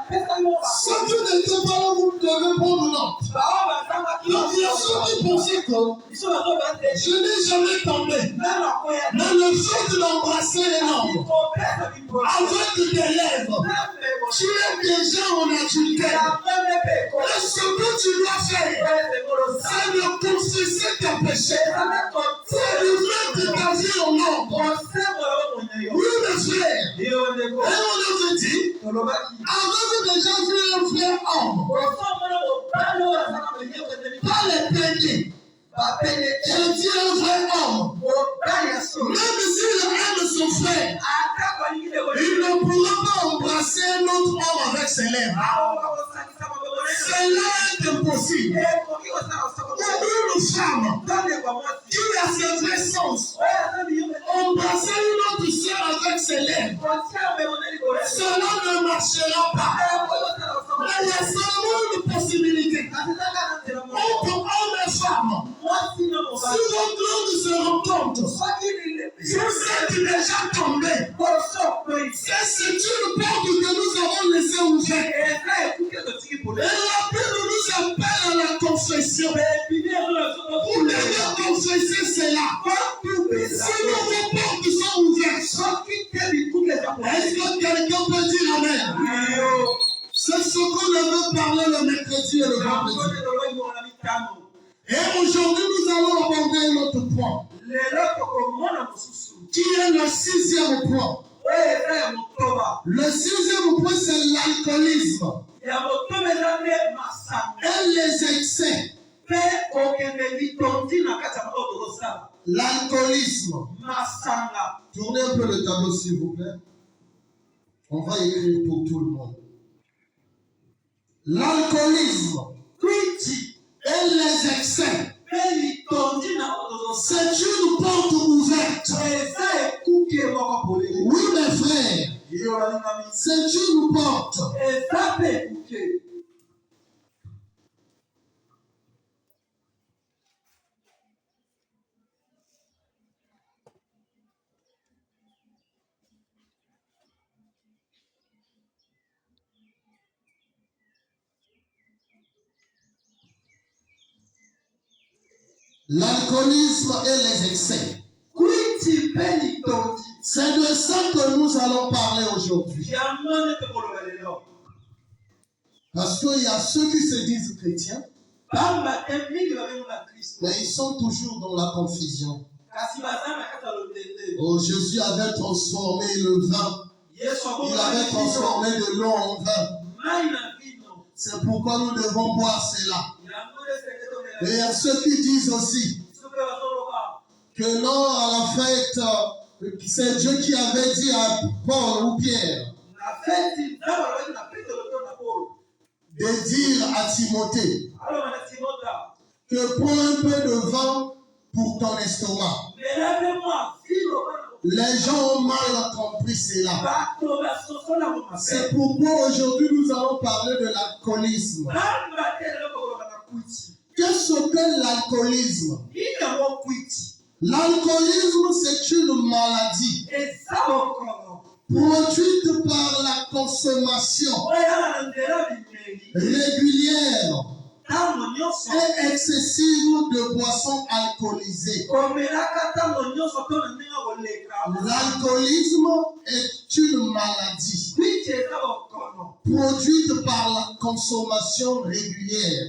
Si tu n'étais pas là, vous devez prendre note. Il y a ceux qui pensaient que je n'ai jamais tombé. Mais le fait de l'embrasser un homme avec des lèvres, tu es déjà en adultère. Et ce que tu dois faire, c'est de confesser tes péchés. C'est de mettre ta vie en ordre. Oui, mes frères. Et on avait dit, avez-vous déjà vu un vrai homme? Pas les pédés. Je dis un vrai homme. Même s'il aime son frère, il ne pourra pas embrasser un autre homme avec ses lèvres. Cela est impossible. Une femme qui a ses vrais sens, embrasser une autre soeur avec ses lèvres, cela ne marchera pas. Mais il y a seulement une possibilité. Entre homme et femme, si vos glandes se rencontrent, vous êtes déjà tombé. C'est une porte que nous avons laissée ouverte. Et la Bible nous appelle à la confession. Vous devez confesser cela. Si vos portes sont ouvertes, est-ce que quelqu'un peut dire amen? C'est ce qu'on avait parlé le mercredi et le vendredi. Et aujourd'hui, nous allons aborder un autre point, qui est le 6e point. Le 6e point, c'est l'alcoolisme et les excès. L'alcoolisme. Tournez un peu le tableau, s'il vous plaît. On va écrire pour tout le monde. L'alcoolisme et les excès, c'est une porte ouverte. Oui, mes frères, c'est une porte. L'alcoolisme et les excès. C'est de ça que nous allons parler aujourd'hui. Parce qu'il y a ceux qui se disent chrétiens, mais ils sont toujours dans la confusion. Oh, Jésus avait transformé le vin. Il avait transformé de l'eau en vin. C'est pourquoi nous devons boire cela. Et il y a ceux qui disent aussi que non, à la fête, c'est Dieu qui avait dit à Paul ou Pierre de dire à Timothée que prends un peu de vin pour ton estomac. Les gens ont mal compris cela. C'est pourquoi aujourd'hui nous allons parler de l'alcoolisme. Qu'est-ce que l'alcoolisme? L'alcoolisme, c'est une maladie produite par la consommation régulière et excessive de boissons alcoolisées. L'alcoolisme est une maladie produite par la consommation régulière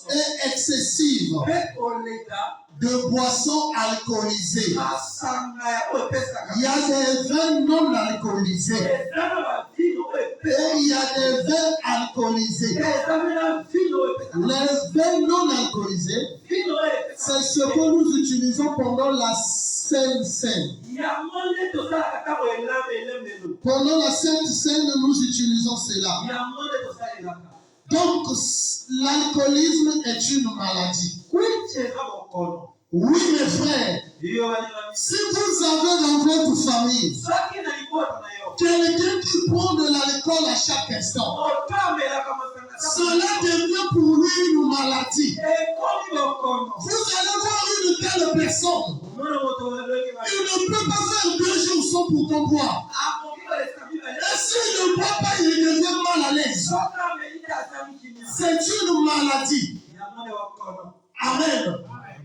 et excessive de boissons alcoolisées. Il y a des vins non alcoolisés et il y a des vins alcoolisés. Les vins non alcoolisés, c'est ce que nous utilisons pendant la Sainte Seine. Pendant la Sainte Seine, nous utilisons cela. Donc, l'alcoolisme est une maladie. Oui, mes frères, si vous avez dans votre famille quelqu'un qui prend de l'alcool à chaque instant, cela devient pour lui une maladie. Vous allez voir une telle personne, il ne peut pas faire 2 jours sans pourtant boire. Et s'il ne boit mal à l'aise. C'est une maladie. Amen.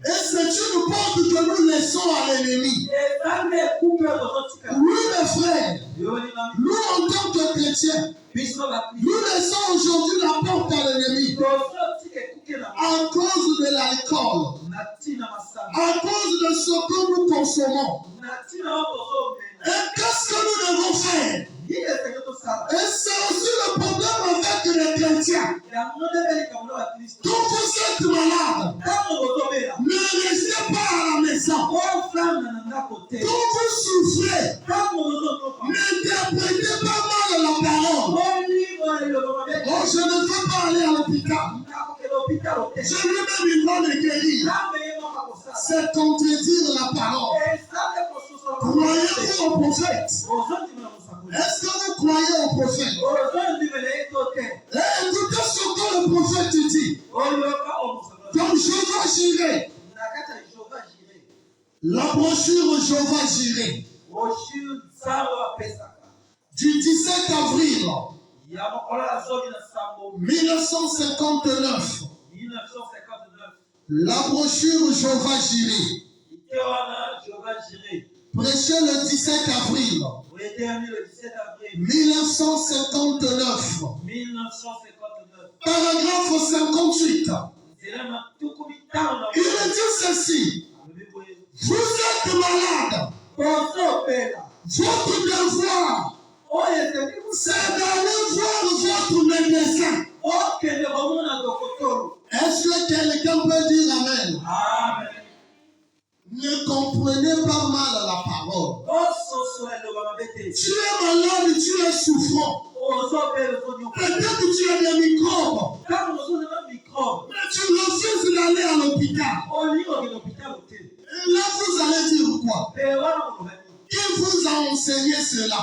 Et c'est une porte que nous laissons à l'ennemi. Oui, mes frères, nous en tant que chrétiens, nous laissons aujourd'hui la porte à l'ennemi à cause de l'alcool, à cause de ce que nous consommons. Et qu'est-ce que nous devons faire? Et c'est aussi le problème avec les chrétiens. Quand vous êtes malade, ne restez pas à la maison. Quand vous souffrez, n'interprétez pas mal la parole. Oh, je ne veux pas aller à l'hôpital. Je veux même une bonne guérir. C'est contredire la parole. Croyez-vous au prophète? Est-ce que vous croyez au prophète? Écoutez ce que le prophète dit. Comme Jéhovah Jireh. La brochure Jéhovah Jireh. Du 17 avril 1959. La brochure Jéhovah Jireh. Prêché le 17 avril 1959. Paragraphe 58. Il dit ceci. Vous êtes malade. Votre devoir, c'est d'aller voir votre médecin. Est-ce que quelqu'un peut dire Amen? Amen. Ne comprenez pas mal la parole. Tu es malade, tu es souffrant. Peut-être que tu as des microbes. Mais tu refuses d'aller à l'hôpital. Là, vous allez dire quoi? Qui vous a enseigné cela?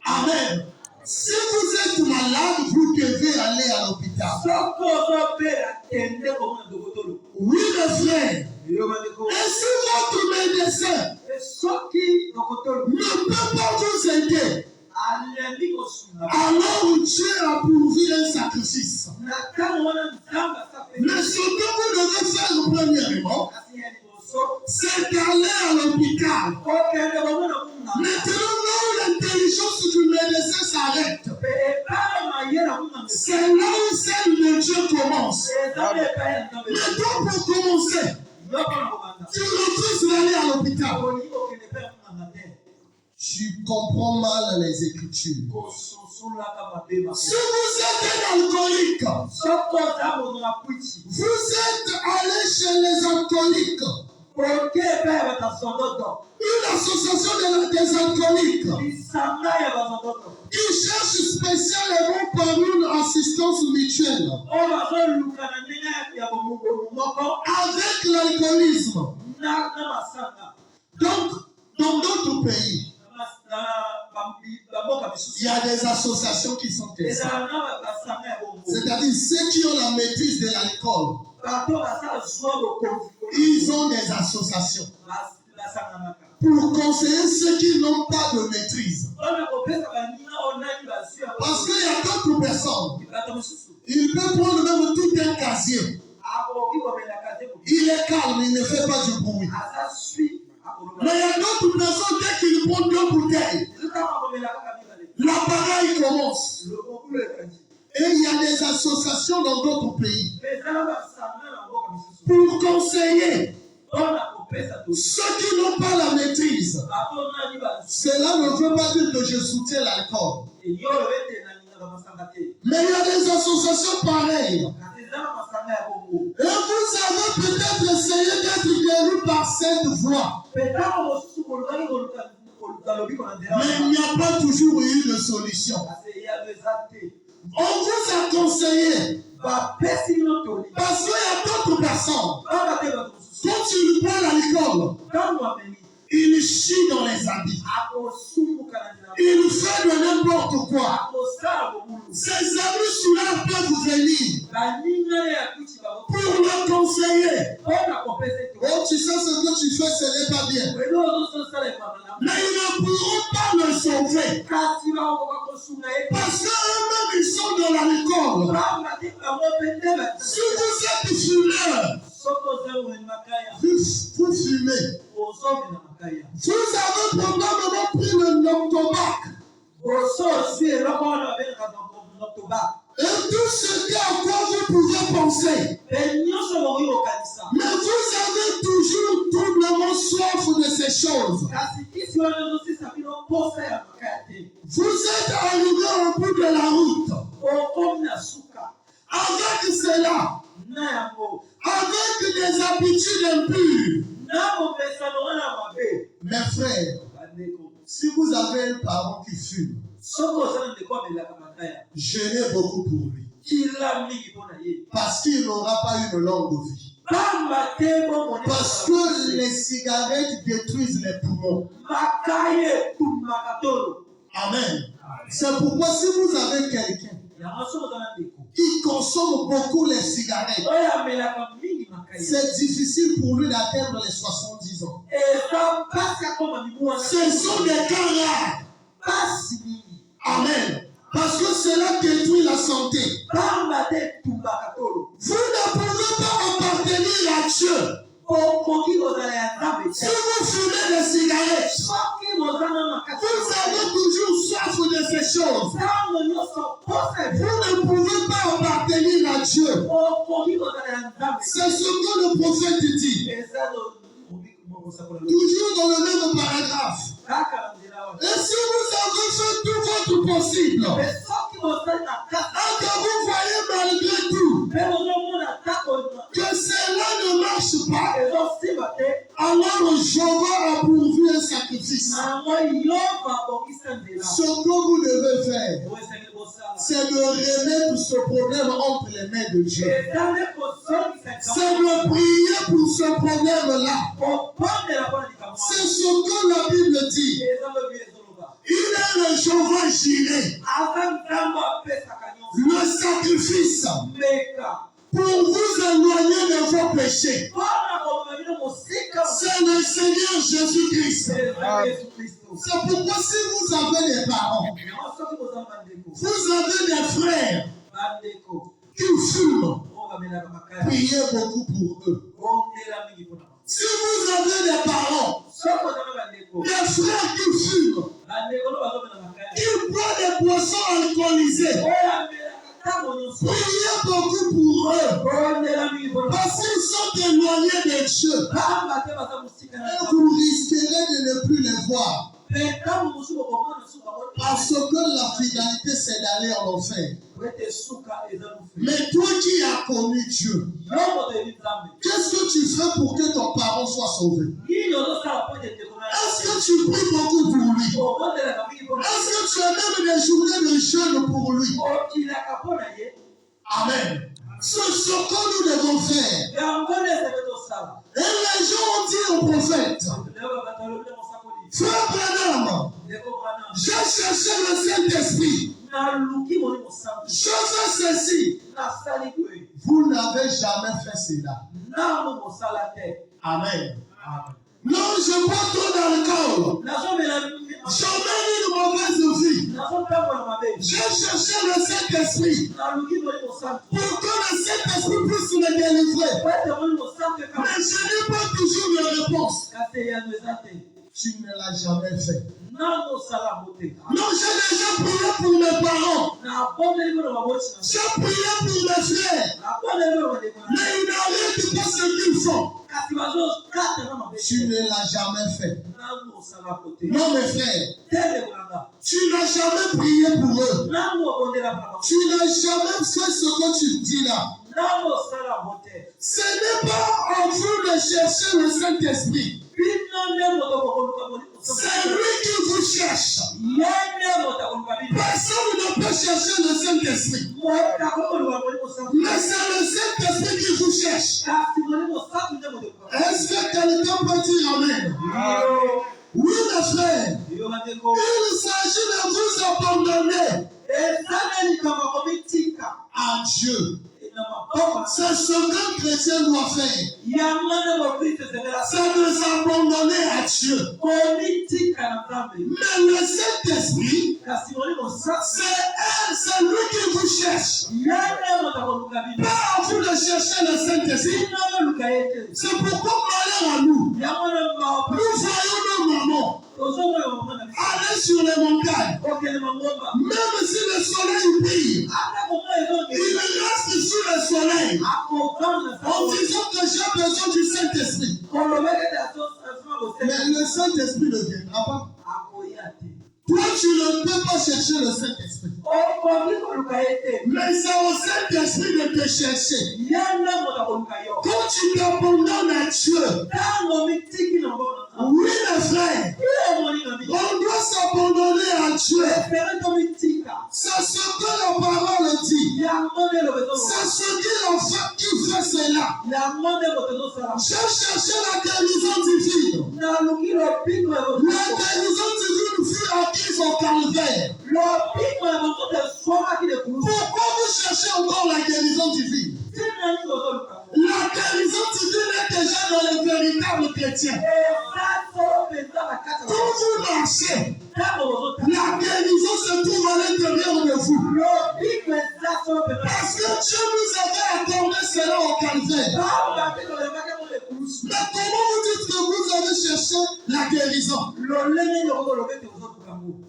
Amen. Si vous êtes malade, vous devez aller à l'hôpital. Oui, mes frères. Et si votre médecin ne peut pas vous aider, alors Dieu a pourvu un sacrifice. Mais ce que vous devez faire premièrement, c'est d'aller à l'hôpital. Maintenant, l'intelligence du médecin s'arrête. C'est là où celle de Dieu commence. Mais donc, pour commencer, tu refuses d'aller à l'hôpital. Tu comprends mal les Écritures. Si vous êtes un alcoolique, vous êtes allé chez les alcooliques. Une association des alcooliques qui cherche spécialement par une assistance mutuelle avec l'alcoolisme. Donc, dans d'autres pays, il y a des associations qui sont telles. C'est-à-dire ceux qui ont la maîtrise de l'alcool. Ils ont des associations pour conseiller ceux qui n'ont pas de maîtrise. Parce qu'il y a d'autres personnes. Il peut prendre même tout un casier. Il est calme, il ne fait pas du bruit. Mais il y a d'autres personnes, dès qu'ils prennent 2 bouteilles, l'appareil commence. Et il y a des associations dans d'autres pays pour conseiller ceux qui n'ont pas la maîtrise. Cela ne veut pas dire que je soutiens l'alcool. Mais il y a des associations pareilles. Et vous avez peut-être essayé d'être guéri par cette voie. Mais il n'y a pas toujours eu de solution. On vous a conseillé. Parce qu'il y a d'autres personnes. Quand tu bois l'alcool, il chie dans les habits. Il fait de n'importe quoi. Ses amis souvent peuvent venir pour le conseiller. Oh, tu sais ce que tu fais, ce n'est pas bien. Mais ils ne pourront pas le sauver. Parce qu'eux-mêmes, ils sont dans l'alcool. Si vous êtes fumeur, vous fumez. Vous avez probablement pris le Noctobac. Et tout ce à quoi vous pouvez penser. Mais vous avez toujours doublement soif de ces choses. Vous êtes arrivé au bout de la route. Avec cela, avec des habitudes impures. Mes frères, si vous avez un parent qui fume, jeûnez beaucoup pour lui. Parce qu'il n'aura pas une longue vie. Parce que les cigarettes détruisent les poumons. Amen. C'est pourquoi si vous avez quelqu'un qui consomme beaucoup les cigarettes, c'est difficile pour lui d'atteindre les 70 ans. Ce sont des cas rares. Amen. Parce que cela détruit la santé. Vous ne pouvez pas appartenir à Dieu. Si vous fumez des cigarettes, vous avez toujours soif de ces choses. Vous ne pouvez pas appartenir à Dieu. C'est ce que le prophète dit. Toujours dans le même paragraphe. Et si vous avez fait tout votre possible, et que vous voyez malgré tout que cela ne marche pas, alors Jéhovah a pourvu un sacrifice. Ce que vous devez faire, c'est de remettre ce problème entre les mains de Dieu. C'est de prier pour ce problème-là. C'est ce que la Bible dit. Il est le Jéhovah Jireh, le sacrifice pour vous éloigner de vos péchés. C'est le Seigneur Jésus-Christ. C'est pourquoi si vous avez des parents, vous avez des frères qui fument, priez beaucoup pour eux. Si vous avez des parents, des frères qui fument, qui boivent des boissons alcoolisées, priez beaucoup pour eux. Parce qu'ils sont éloignés de Dieu. Et vous risquerez de ne plus les voir. Parce que la finalité, c'est d'aller en enfer. Mais toi qui as connu Dieu, qu'est-ce que tu fais pour que ton parent soit sauvé? Est-ce que tu pries beaucoup pour lui? Est-ce que tu as même des journées de jeûne pour lui? Amen. C'est ce que nous devons faire. Et les gens ont dit au prophète, Frère Branham, j'ai cherché le Saint-Esprit. Je fais ceci. Vous n'avez jamais fait cela. Amen. Non, je bois trop d'alcool. Je mène une mauvaise vie. J'ai cherché le Saint-Esprit pour que le Saint-Esprit puisse me délivrer. Mais je n'ai pas toujours de réponse. Tu ne l'as jamais fait. Non, j'ai déjà prié pour mes parents. J'ai prié pour mes frères. Mais ils n'arrêtent pas ce qu'ils font. Tu ne l'as jamais fait. Non, mes frères. Tu n'as jamais prié pour eux. Tu n'as jamais fait ce que tu dis là. Ce n'est pas en vous de chercher le Saint-Esprit. C'est lui qui vous cherche. Personne ne peut chercher le Saint-Esprit. Mais c'est le Saint-Esprit qui vous cherche. Est-ce que quelqu'un peut dire Amen? Oui, mes frères. Il s'agit de vous abandonner à Dieu. C'est ce qu'un chrétien doit faire. C'est de s'abandonner à Dieu. Mais le Saint-Esprit, c'est lui qui vous cherche. Pas à vous de chercher le Saint-Esprit. C'est pourquoi malheur à nous. Nous voyons nos mamans aller sur les montagnes. Même si le soleil brille, il reste sous le soleil en disant que j'ai besoin du Saint-Esprit. Mais le Saint-Esprit ne viendra pas. Toi, tu ne peux pas chercher le Saint-Esprit. Mais c'est au Saint-Esprit de te chercher. Quand tu t'abandonnes à Dieu, oui, mes frères, on doit s'abandonner à Dieu. C'est ce que la parole dit. C'est ce qui fait cela. J'ai cherché la guérison divine. La guérison divine fut acquise au calvaire. Pourquoi vous cherchez encore la guérison divine? La guérison divine est déjà dans les véritables chrétiens. Quand vous marchez, la guérison se trouve à l'intérieur de vous. Parce que Dieu nous avait accordé cela au calvaire. Mais comment vous dites que vous avez cherché la guérison?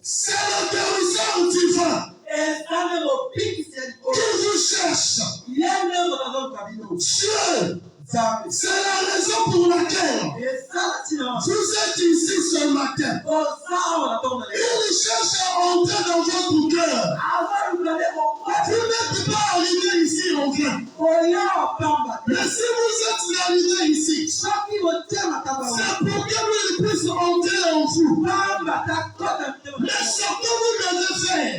C'est le guérisseur divin qui vous cherche. Dieu, c'est la raison pour laquelle vous êtes ici ce matin. Il cherche à entrer dans votre cœur. Vous n'êtes pas arrivé ici en vain. Mais si vous êtes arrivé ici, c'est pour que lui puisse entrer en vous. Mais ce que vous devez faire,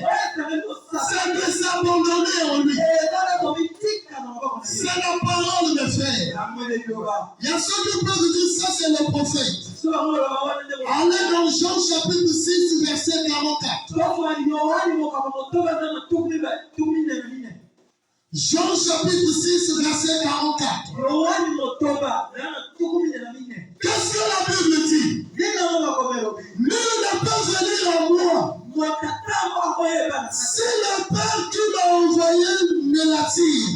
c'est de s'abandonner en lui. C'est la parole de frère. Il y a ceux qui peuvent dire ça, c'est le prophète. Allez dans Jean chapitre 6, verset 44. Jean chapitre 6, verset 44. Qu'est-ce que la Bible dit? Nul ne peut venir à moi si le Père qui m'a envoyé me l'attire.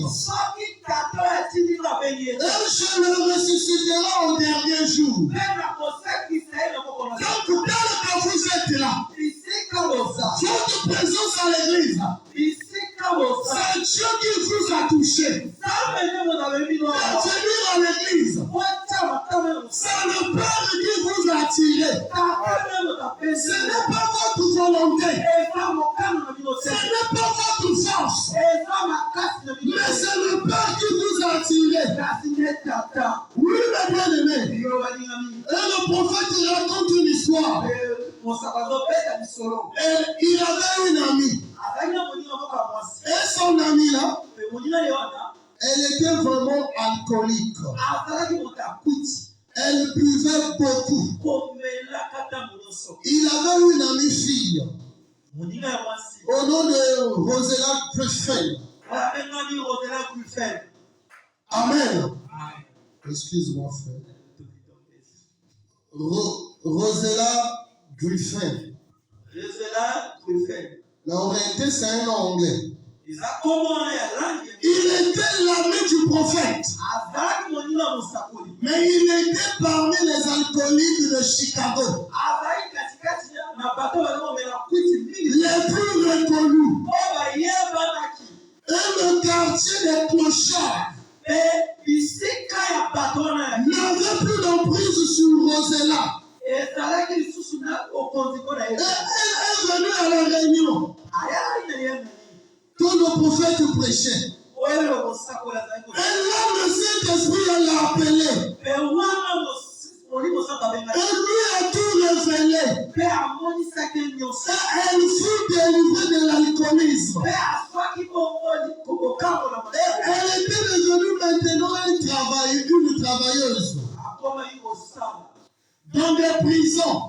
Et je le ressusciterai au dernier jour. Donc, tel que vous êtes là, votre présence à l'église, c'est Dieu qui vous a touché. Venir à l'église, c'est le Père qui vous a attiré. Ce n'est pas votre volonté. Ce n'est pas votre force. Mais c'est le Père qui vous a attiré. Oui, mes bien-aimés. Et le prophète raconte une histoire. Et il avait une amie. Et son amie là, elle était vraiment alcoolique. Elle buvait beaucoup. Il avait une amie fille au nom de Rosella Grufel. Amen. Excuse-moi, frère. Rosella Grufel. La orienté, c'est un nom anglais. Il était l'ami du prophète. Mais il était parmi les alcooliques de Chicago. Les plus reconnus. Et le quartier des clochards n'avait plus d'emprise sur Rosella. Et elle est venue à la réunion. Quand le prophète prêchait. Et là, le Saint-Esprit l'a appelé. Et lui a tout révélé. Et elle fut délivrée de l'alcoolisme. Elle était devenue maintenant une travailleuse. Dans des prisons.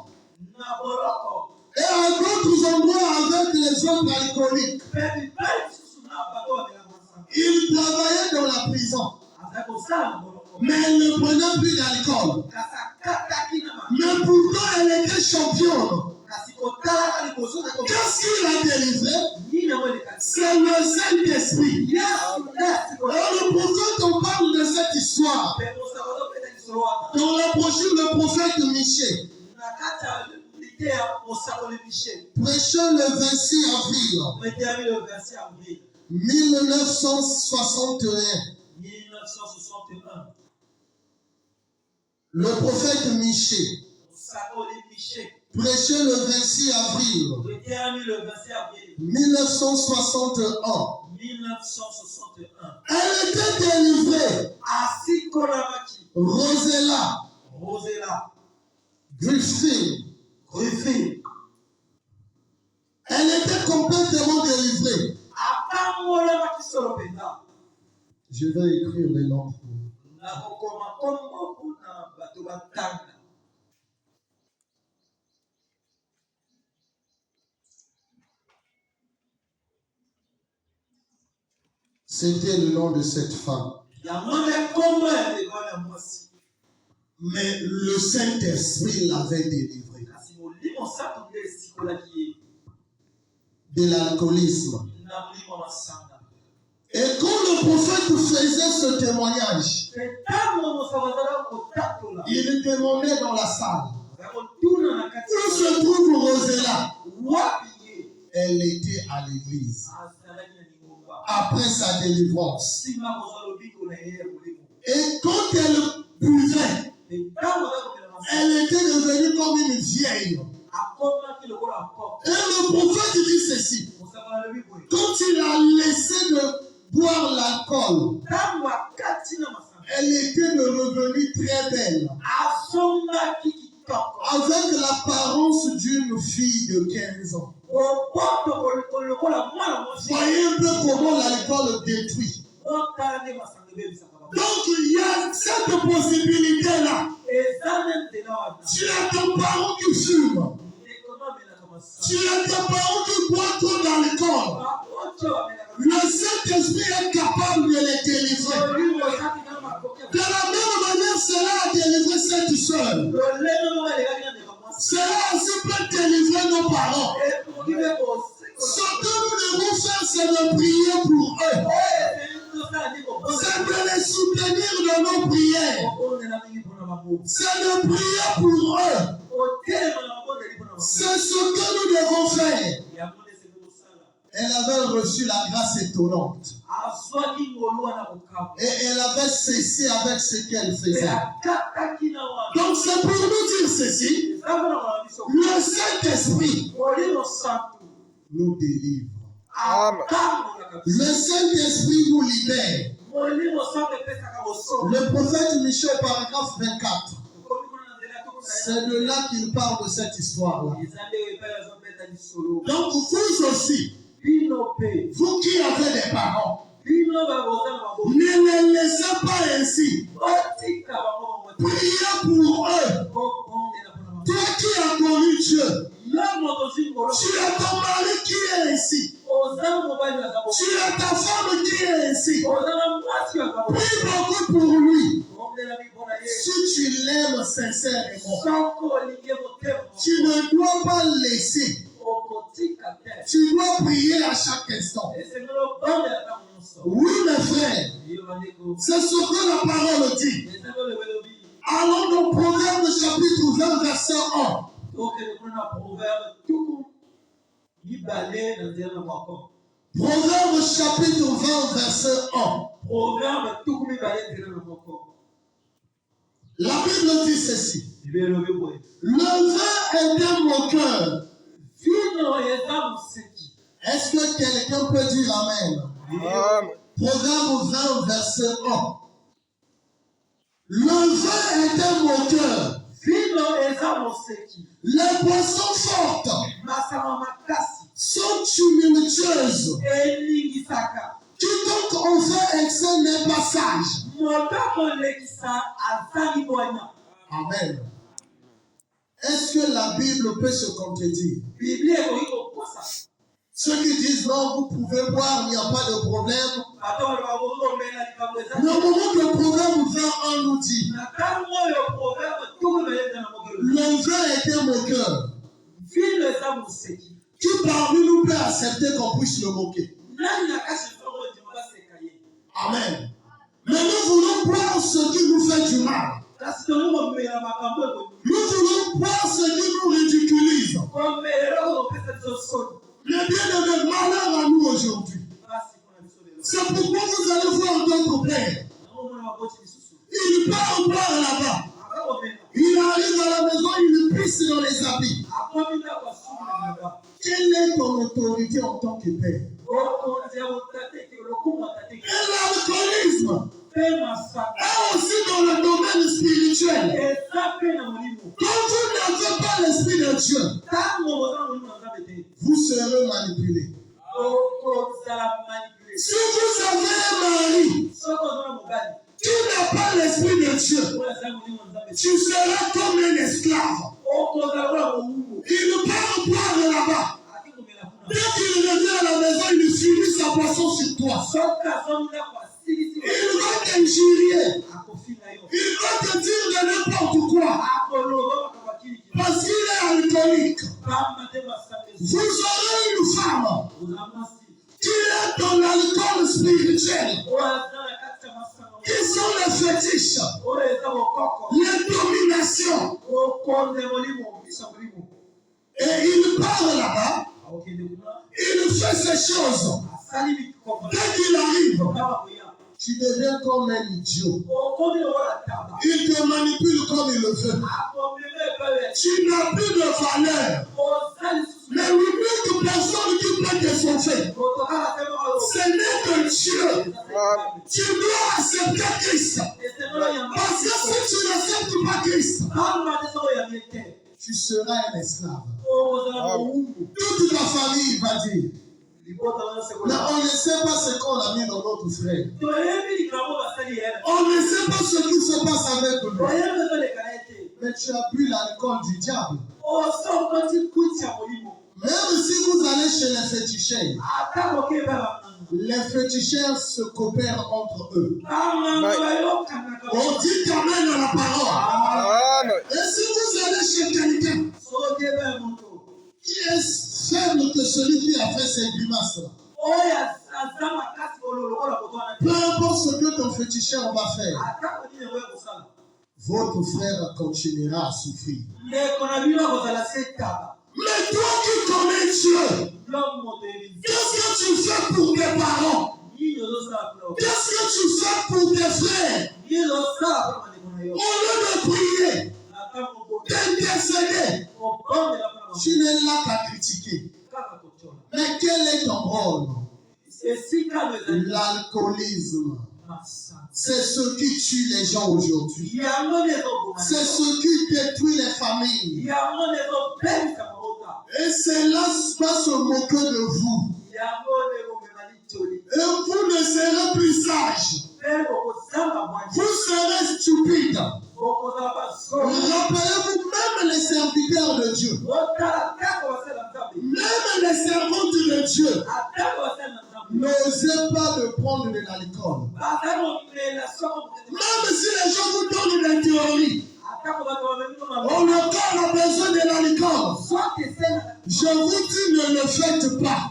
Et à d'autres endroits avec les autres alcooliques. Il travaillait dans la prison. Mais elle ne prenait plus d'alcool. Mais pourtant, elle était championne. Qu'est-ce qui l'a délivré? C'est le Saint-Esprit. Dans le prophète, on parle de cette histoire. Dans la brochure, le prophète Michée prêchait le 26 avril 1961. Le prophète Michée prêchait le 26 avril 1961. Elle était délivrée. Rosella Griffin. Elle était complètement délivrée. Je vais écrire les noms. C'était le nom de cette femme. Mais le Saint-Esprit l'avait délivrée de l'alcoolisme. Et quand le prophète faisait ce témoignage, il demandait dans la salle, où se trouve Rosella? Elle était à l'église après sa délivrance. Et quand elle buvait, elle était devenue comme une vieille. Et le prophète dit ceci: quand il a laissé de boire l'alcool, elle était devenue très belle, avec l'apparence d'une fille de 15 ans. Voyez un peu comment l'alcool détruit. Donc il y a cette possibilité-là. Tu as ton parent qui fume. Tu as ton parent qui boit trop d'alcool. Le Saint-Esprit est capable de les délivrer. De la même manière, cela a délivré cette soeur. Cela aussi peut délivrer nos parents. Ce que nous devons faire, c'est de prier pour eux. C'est de les soutenir dans nos prières. C'est de prier pour eux. C'est ce que nous devons faire. Elle avait reçu la grâce étonnante. Et elle avait cessé avec ce qu'elle faisait. Donc c'est pour nous dire ceci. Le Saint-Esprit nous délivre. Amen. Le Saint-Esprit nous libère. Le prophète Michée, paragraphe 24. C'est de là qu'il parle de cette histoire-là. Donc vous aussi, vous qui avez des parents, ne les laissez pas ainsi. Priez pour eux. Toi qui as connu Dieu, tu as ton mari qui est ainsi. Tu as ta femme qui est ainsi. Prie beaucoup pour lui. Si tu l'aimes sincèrement, tu ne dois pas laisser. Tu dois prier à chaque instant. Oui, mes frères, c'est ce que la parole dit. Allons dans Proverbe chapitre 20, verset 1. Proverbe chapitre 20, verset 1. La Bible dit ceci. Le vin est un moqueur. Est-ce que quelqu'un peut dire Amen? Amen. Proverbe 20, verset 1. Le vin est un moqueur. Les boissons fortes sont tumultueuses. Quiconque en fait excès n'est pas sage. Amen. Est-ce que la Bible peut se contredire? Ceux qui disent non, vous pouvez boire, il n'y a pas de problème. Le moment que le proverbe vient, on nous dit le vin était moqueur. Qui parmi nous peut accepter qu'on puisse le moquer? Amen. Mais nous voulons boire ce qui nous fait du mal. Nous voulons boire ce qui nous ridiculise. Le bien-aimé, malheur à nous aujourd'hui. C'est pourquoi vous allez voir d'autres pères. Il part boire là-bas. Il arrive à la maison, il pisse dans les habits. Quelle est ton autorité en tant que père? Et l'alcoolisme est aussi dans le domaine spirituel. Quand vous n'avez pas l'esprit de Dieu, vous serez manipulé. Si vous avez un mari qui n'a pas l'esprit de Dieu, tu seras comme un esclave. Il part boire là-bas. Dès qu'il revient à la maison, il finit sa boisson sur toi. Il va t'injurier. Il va te dire de n'importe quoi. Parce qu'il est alcoolique. Vous aurez une femme qui est dans l'alcool spirituel. Qui sont les fétiches, les dominations. Et il part là-bas. Il fait ces choses. Dès qu'il arrive, tu deviens comme un idiot. Il te manipule comme il le veut. Tu n'as plus de valeur. Mais l'unique personne qui peut te sauver, ce n'est que Dieu. Tu dois accepter Christ. Parce que si tu n'acceptes pas Christ, tu seras un esclave. Toute ta famille va dire. Mais on ne sait pas ce qu'on a mis dans notre frère. On ne sait pas ce qui se passe avec lui. Mais tu as bu l'alcool du diable. Même si vous allez chez les féticheurs, les féticheurs se coopèrent entre eux. On dit amen à la parole. Et si vous allez chez quelqu'un qui est faible que celui qui a fait ces grimaces-là, peu importe ce que ton féticheur va faire, votre frère continuera à souffrir. Mais toi qui connais Dieu, qu'est-ce que tu fais pour tes parents? Qu'est-ce que tu fais pour tes frères? Au lieu de prier, d'intercéder, tu n'es là qu'à critiquer. Mais quel est ton rôle? L'alcoolisme. C'est ce qui tue les gens aujourd'hui. C'est ce qui détruit les familles. Et cela va se moquer de vous. Et vous ne serez plus sages. Vous serez stupides. Rappelez-vous, même les serviteurs de Dieu, même les servantes de Dieu, n'osez pas de prendre de l'alcool. Même si les gens vous donnent des théories, on a besoin de l'alcool. Je vous dis, ne le faites pas.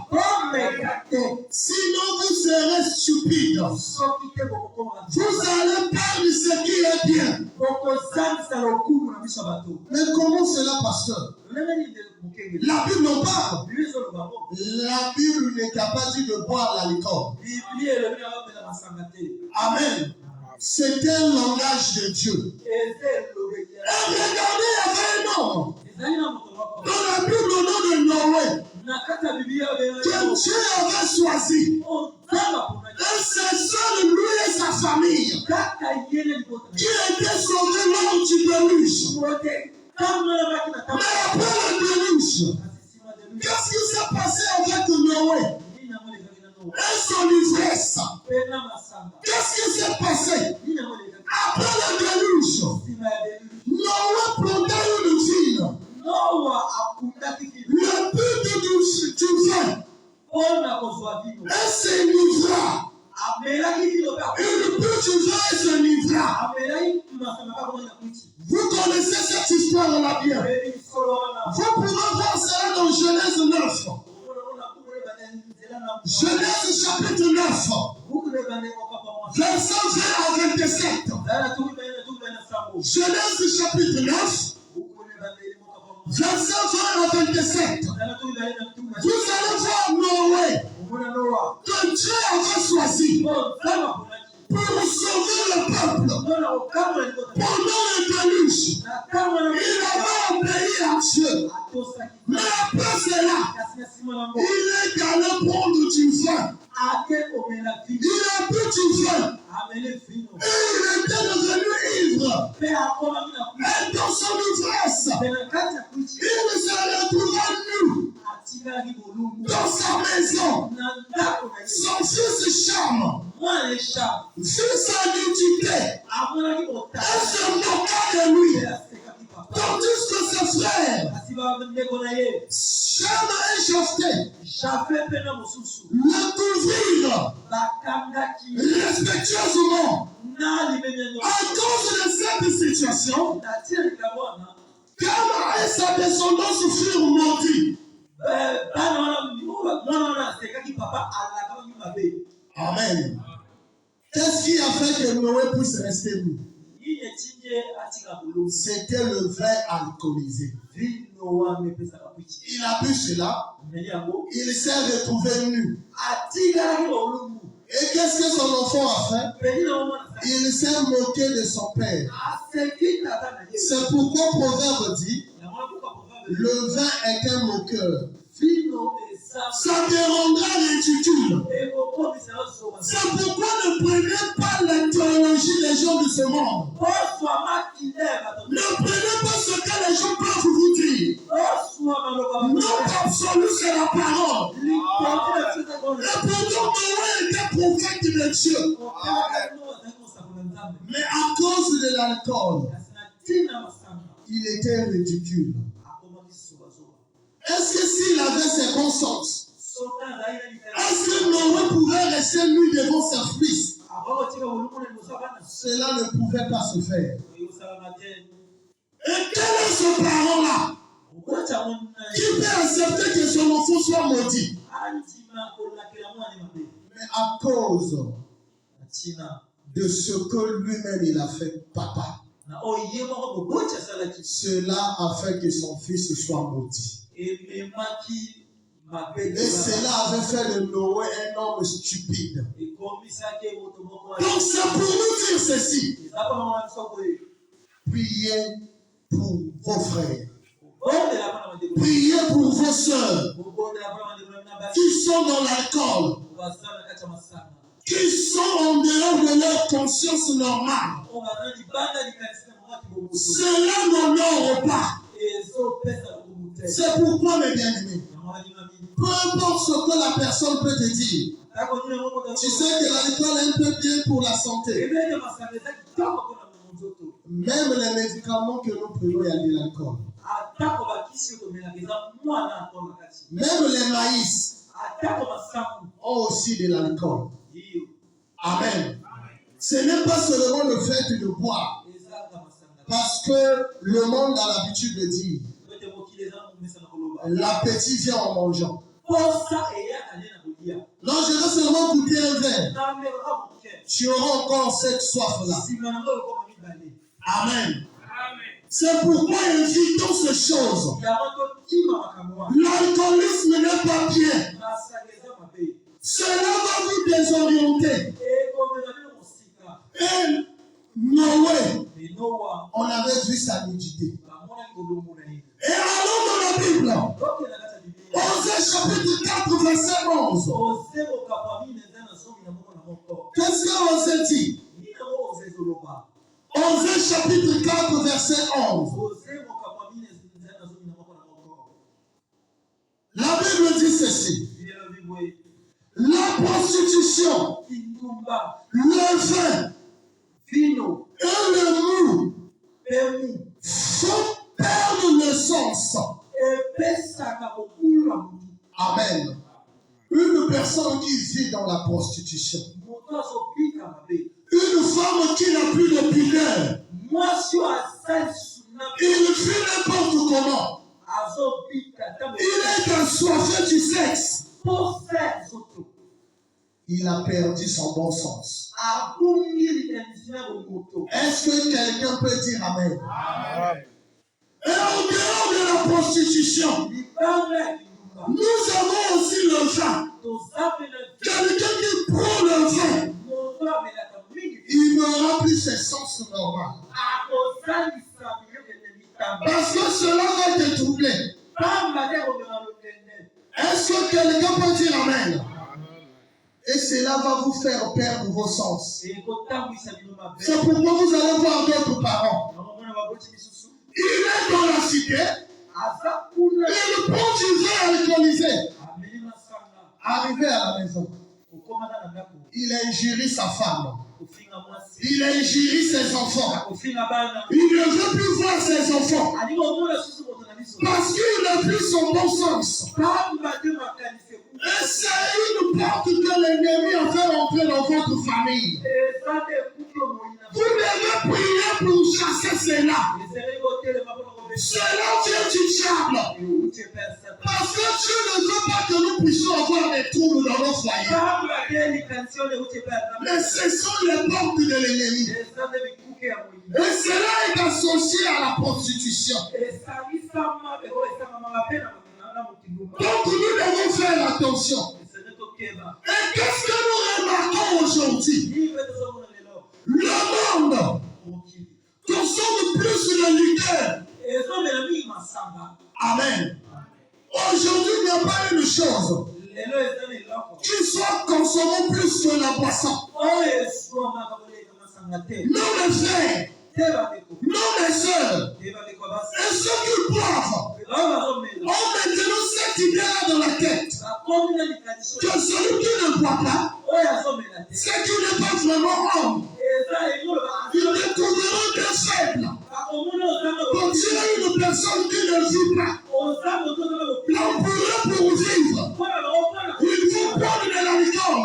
Sinon, vous serez stupides. Vous allez perdre ce qui est bien. Mais comment cela, pasteur? La Bible en parle. La Bible n'est pas dit de boire l'alcool. Amen. C'est un langage de Dieu. Et regardez, il y avait un homme dans la Bible au nom de Noé que Dieu avait choisi. Et c'est seul lui et sa famille qui étaient sauvés lors du déluge. Mais après le déluge, qu'est-ce qui s'est passé avec Noé et son ivresse? Qu'est-ce qui s'est passé? Après le déluge, Noé planta une vigne. Le but du vin Et s'enivra. Une bouche s'enivra. Vous connaissez cette histoire-là bien. Vous pouvez voir cela dans Genèse 9. Genèse chapitre 9. Verset 20 à 27. Genèse chapitre 9. Verset 20 à 27. Vous allez voir Noé que Dieu avait choisi pour sauver le peuple pendant le déluge. Il avait obéi à Dieu. Mais après cela, il est allé prendre du vin. Il a bu du vin. Et il était devenu ivre. Et dans son ivresse, il s'est retrouvé nu dans sa maison. Son fils charme vit sa nudité et se moqua de lui. Tandis que ses frères, Cham et Japheth, le couvrirent respectueusement. À cause de cette situation, Cam et sa descendance furent maudits. Amen. Qu'est-ce qui a fait que Noé puisse rester nu? C'était le vin alcoolisé. Il a bu cela. Il s'est retrouvé nu. Et qu'est-ce que son enfant a fait? Il s'est moqué de son père. C'est pourquoi Proverbe dit, le vin est un moqueur. Ça te rendra ridicule. C'est pourquoi ne prenez pas la théologie des gens de ce monde. Ne prenez pas ce que les gens peuvent vous dire. Notre absolu, c'est la parole. Et pourtant, Noé était prophète de Dieu. Mais à cause de l'alcool, il était ridicule. Est-ce que s'il avait ses bons sens, est-ce que Noé pouvait rester nu devant sa fils? Cela ne pouvait pas se faire. Et quel est ce parent-là qui peut accepter que son enfant soit maudit? Mais à cause de ce que lui-même il a fait, papa, cela a fait que son fils soit maudit. Et cela avait fait de Noé un homme stupide. Donc c'est pour nous dire ceci. Priez pour vos frères. Priez pour vos soeurs qui sont dans l'alcool, qui sont en dehors de leur conscience normale. Cela n'honore pas. C'est pourquoi, mes bien-aimés, peu importe ce que la personne peut te dire, tu sais que l'alcool est un peu bien pour la santé. Même les médicaments que nous prenons, il y a de l'alcool. Même les maïs ont aussi de l'alcool. Amen. Ce n'est pas seulement le fait de boire. Parce que le monde a l'habitude de dire l'appétit vient en mangeant. Non, je vais seulement goûter un verre. Tu auras encore cette soif-là. Amen. C'est pourquoi évitons ces choses. L'alcoolisme n'est pas bien. Cela va vous désorienter. Et Noé, on avait vu sa nudité. Et allons dans la Bible. Osée chapitre 4, verset 11. Qu'est-ce que Osée dit? Osée chapitre 4, verset 11. La Bible dit ceci. La prostitution, le vin et le mou font perdre le sens. Amen. Une personne qui vit dans la prostitution. Une femme qui n'a plus de pudeur. Il fait n'importe comment. Il est assoiffé du sexe. Il a perdu son bon sens. Est-ce que quelqu'un peut dire Amen? Et en dehors de la prostitution, nous avons aussi le vin. Quelqu'un qui prend le vin, il n'aura plus ses sens normaux. Parce que cela va te troubler. Est-ce que quelqu'un peut dire Amen? Et cela va vous faire perdre vos sens. C'est pourquoi vous allez voir d'autres parents. Il est dans la cité et le prend du vin alcoolisé. Arrivé à la maison, il injurie sa femme. Il injurie ses enfants. Il ne veut plus voir ses enfants. Parce qu'il n'a plus son bon sens. Et c'est une porte que l'ennemi a fait entrer dans votre famille. Vous devez prier pour chasser cela. Cela vient du diable. Parce que Dieu ne veut pas que nous puissions avoir des troubles dans nos foyers. Mais ce sont les portes de l'ennemi. Et cela est associé à la prostitution. Donc nous devons faire attention. Et qu'est-ce que nous remarquons aujourd'hui? Le monde consomme plus de liqueur. Amen. Aujourd'hui, il n'y a pas une chose qui soit consommée plus que la boisson. Non les frères, non les sœurs, et ceux qui boivent ont maintenant cette idée-là dans la tête que celui qui ne boit pas, c'est qu'il n'est pas vraiment homme. Ils ne trouveront que faible. Pour dire une personne qui ne vit pas, on pourrait pour vivre. Il faut prendre de l'alcool.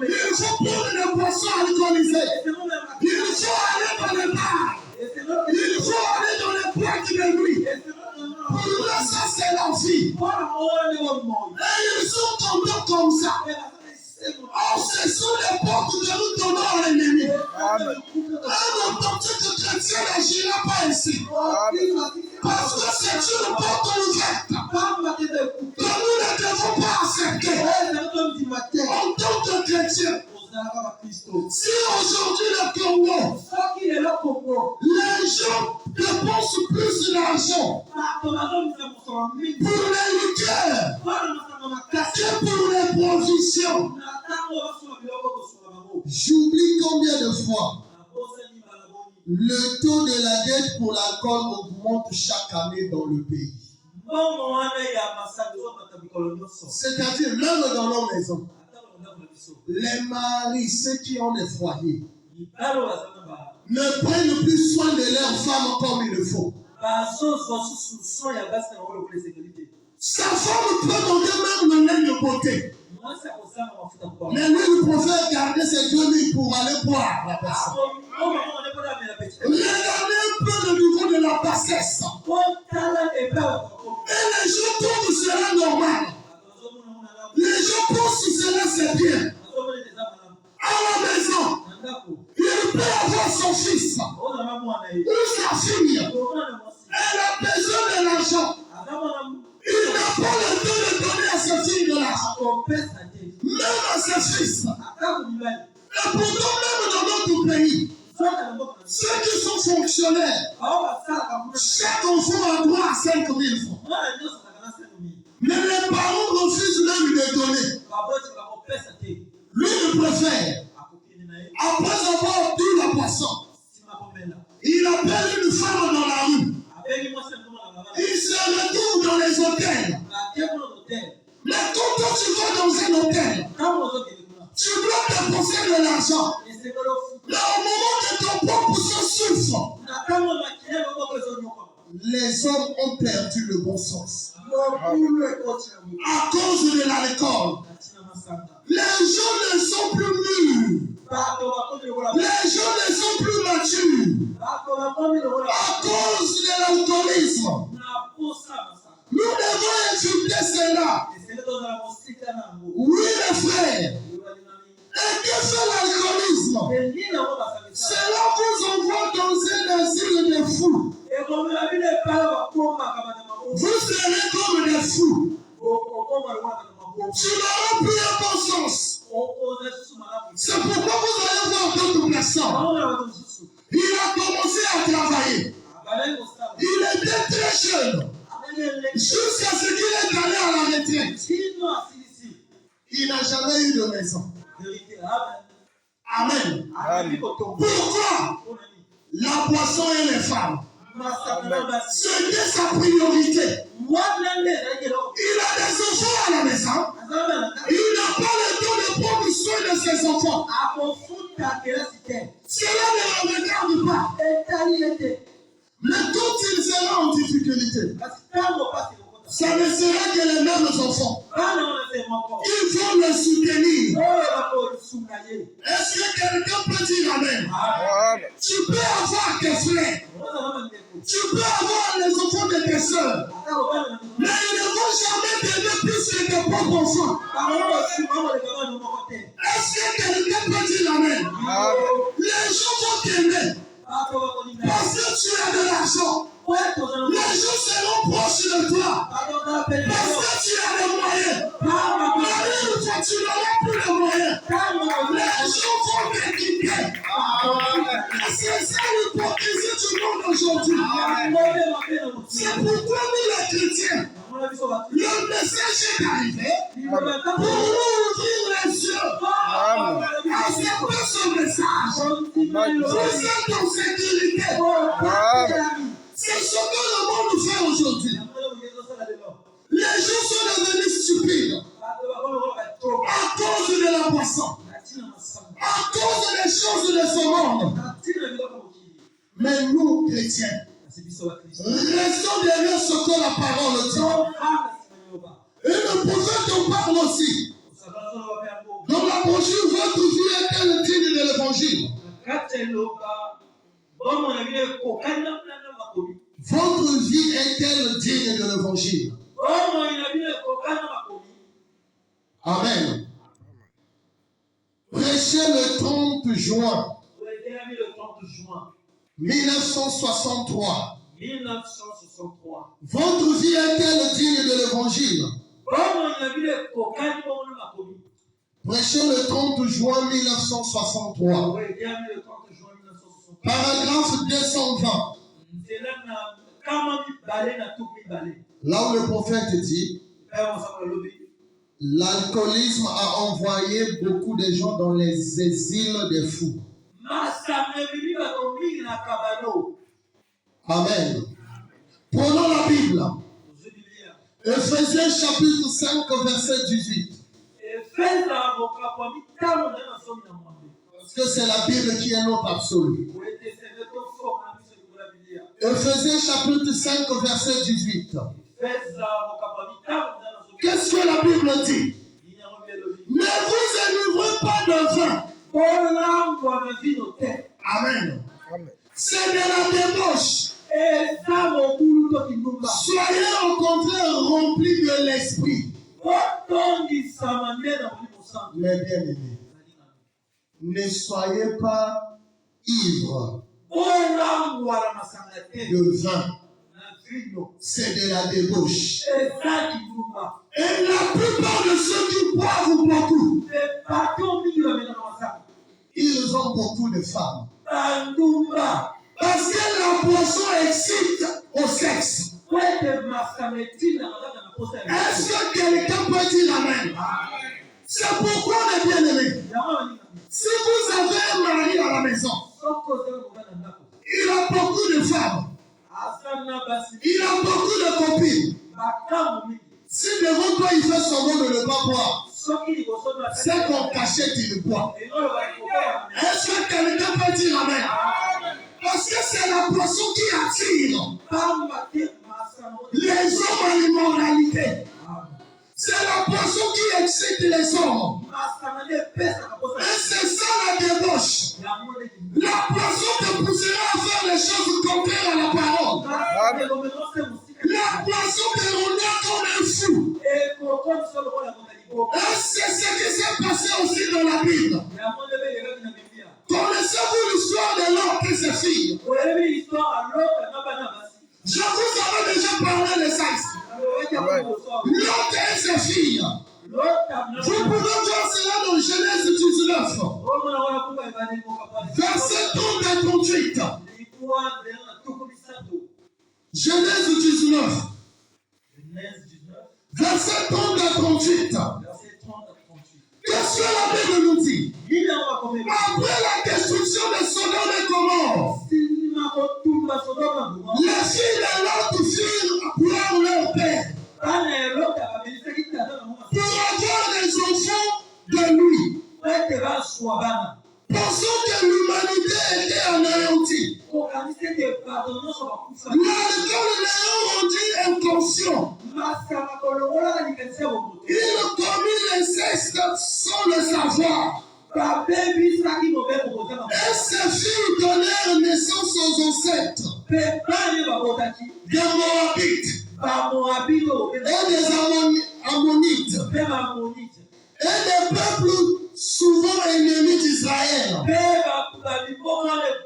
Il faut prendre des boissons alcoolisées. Il faut aller dans les bars. Il faut aller dans les boîtes de nuit. Pour eux, ça c'est la vie. Et ils sont tombés comme ça. Oh, ce sont les portes que nous donnons à l'ennemi. En tant que chrétien n'agira pas ici. Parce que c'est une porte ouverte que nous ne devons pas accepter. En tant que chrétien, si aujourd'hui le Congo, les gens dépensent plus d'argent pour les liqueurs que pour les provisions. J'oublie combien de fois le taux de la dette pour l'alcool augmente chaque année dans le pays. C'est-à-dire même dans nos maisons. Les maris, ceux qui ont des foyers, ne prennent plus soin de leurs femmes comme il le faut. Sa femme peut donner même le lait de beauté. Mais lui, il préfère garder ses 2000 pour aller boire la personne. Regardez un peu le niveau de la bassesse. Et les gens trouvent cela normal. Les gens pensent que cela c'est bien. À la maison, il peut avoir son fils ou sa fille. Elle a besoin de l'argent. Il n'a pas le temps de donner à sa fille de l'argent. Même à ses fils. Et pourtant, même dans notre pays, ceux qui sont fonctionnaires, chaque enfant a droit à 5 000 francs. Mais les parents refusent même de donner. Lui, il préfère, après avoir bu la boisson, il appelle une femme dans la rue. Il se retrouve dans les hôtels. Mais quand tu vas dans un hôtel, tu dois dépenser de l'argent. Mais au moment que ton propre sang souffre, les hommes ont perdu le bon sens. À cause de l'alcool. Les gens ne sont plus mûrs. Les gens ne sont plus matures. À cause de l'alcoolisme. Nous devons éviter cela. Oui, les frères. Et que fait l'alcoolisme? Cela vous envoie dans un asile de fous. Vous serez comme des fous. Tu n'auras plus un bon sens. C'est pourquoi vous allez voir d'autres personnes. Il a commencé à travailler. Il était très jeune. Jusqu'à ce qu'il est allé à la retraite. Il n'a jamais eu de maison. Amen. Pourquoi? La boisson et les femmes. C'était sa priorité. Il a des enfants à la maison. Il n'a pas le temps de prendre soin de ses enfants. Cela ne le regarde pas. Mais quand il sera en difficulté, ça ne sera que les mêmes enfants. Ils vont le soutenir. Est-ce que quelqu'un peut dire Amen? Tu peux avoir tes frères. Tu peux avoir les enfants de tes soeurs. Mais ils ne vont jamais t'aider plus que tes propres enfants. Est-ce que quelqu'un peut dire Amen? Les gens vont t'aimer. Parce que tu as de l'argent. Les gens seront proches de toi. Parce que tu as des moyens. Mais une fois tu n'auras plus de moyens, les gens vont t'équiper. C'est ça l'hypocrisie du monde aujourd'hui. C'est pourquoi nous les chrétiens, le message est arrivé pour nous ouvrir les yeux. Acceptez ce message. Vous êtes en sécurité. C'est ce que le monde fait aujourd'hui. Les gens sont devenus stupides à cause de la boisson, à cause des choses de ce monde. Mais nous, chrétiens, restons derrière ce que la parole dit. Et le prophète en parle aussi. Dans la brochure, votre vie est-elle digne de l'évangile? Votre vie est-elle digne de l'évangile? Amen. Prêchez le 30 juin 1963. Votre vie est-elle digne de l'évangile? Prêchez le 30 juin 1963. Paragraphe 220. Là où le prophète dit, l'alcoolisme a envoyé beaucoup de gens dans les asiles des fous. Amen. Prenons la Bible. Ephésiens chapitre 5, verset 18. Parce que c'est la Bible qui est notre absolu. Ephésiens chapitre 5, verset 18. Qu'est-ce que la Bible dit? Ne vous enivrez pas de vin. Amen. C'est de la débauche. Soyez au contraire remplis de l'esprit. Mais bien aimés, ne soyez pas ivres de vin. C'est de la débauche. Et la plupart de ceux qui boivent beaucoup, ils ont beaucoup de femmes. Parce que la boisson excite au sexe. Est-ce que quelqu'un peut dire Amen? C'est pourquoi les bien-aimés, si vous avez un mari à la maison, il a beaucoup de femmes, il a beaucoup de copines. Si devant toi il fait semblant de ne pas boire, c'est qu'en cachette il boit. Est-ce que quelqu'un peut dire Amen? Parce que c'est la boisson qui attire les hommes à l'immoralité. C'est la boisson qui excite les hommes. Et c'est ça la débauche. La boisson te poussera à faire les choses contraires à la parole. La boisson te rendra comme un fou. Et c'est ce qui s'est passé aussi dans la Bible. Connaissez-vous l'histoire de Lot et ses filles? Je vous avais déjà parlé de ça ici. Lot et ses filles. Vous pouvez voir cela dans Genèse 19. Verset 30 à 38. Genèse 19. Verset 30 à 38. Qu'est-ce que la Bible nous dit? Après la destruction de Sodome et Gomorrhe, les filles de Lot firent boire leur père pour avoir des enfants de lui, pensant que l'humanité était anéantie. L'alcool les rendit inconscients. Il commit l'inceste sans le savoir. Et ces filles donnèrent naissance aux ancêtres des Moabites et des Ammonites et des peuples souvent ennemis d'Israël.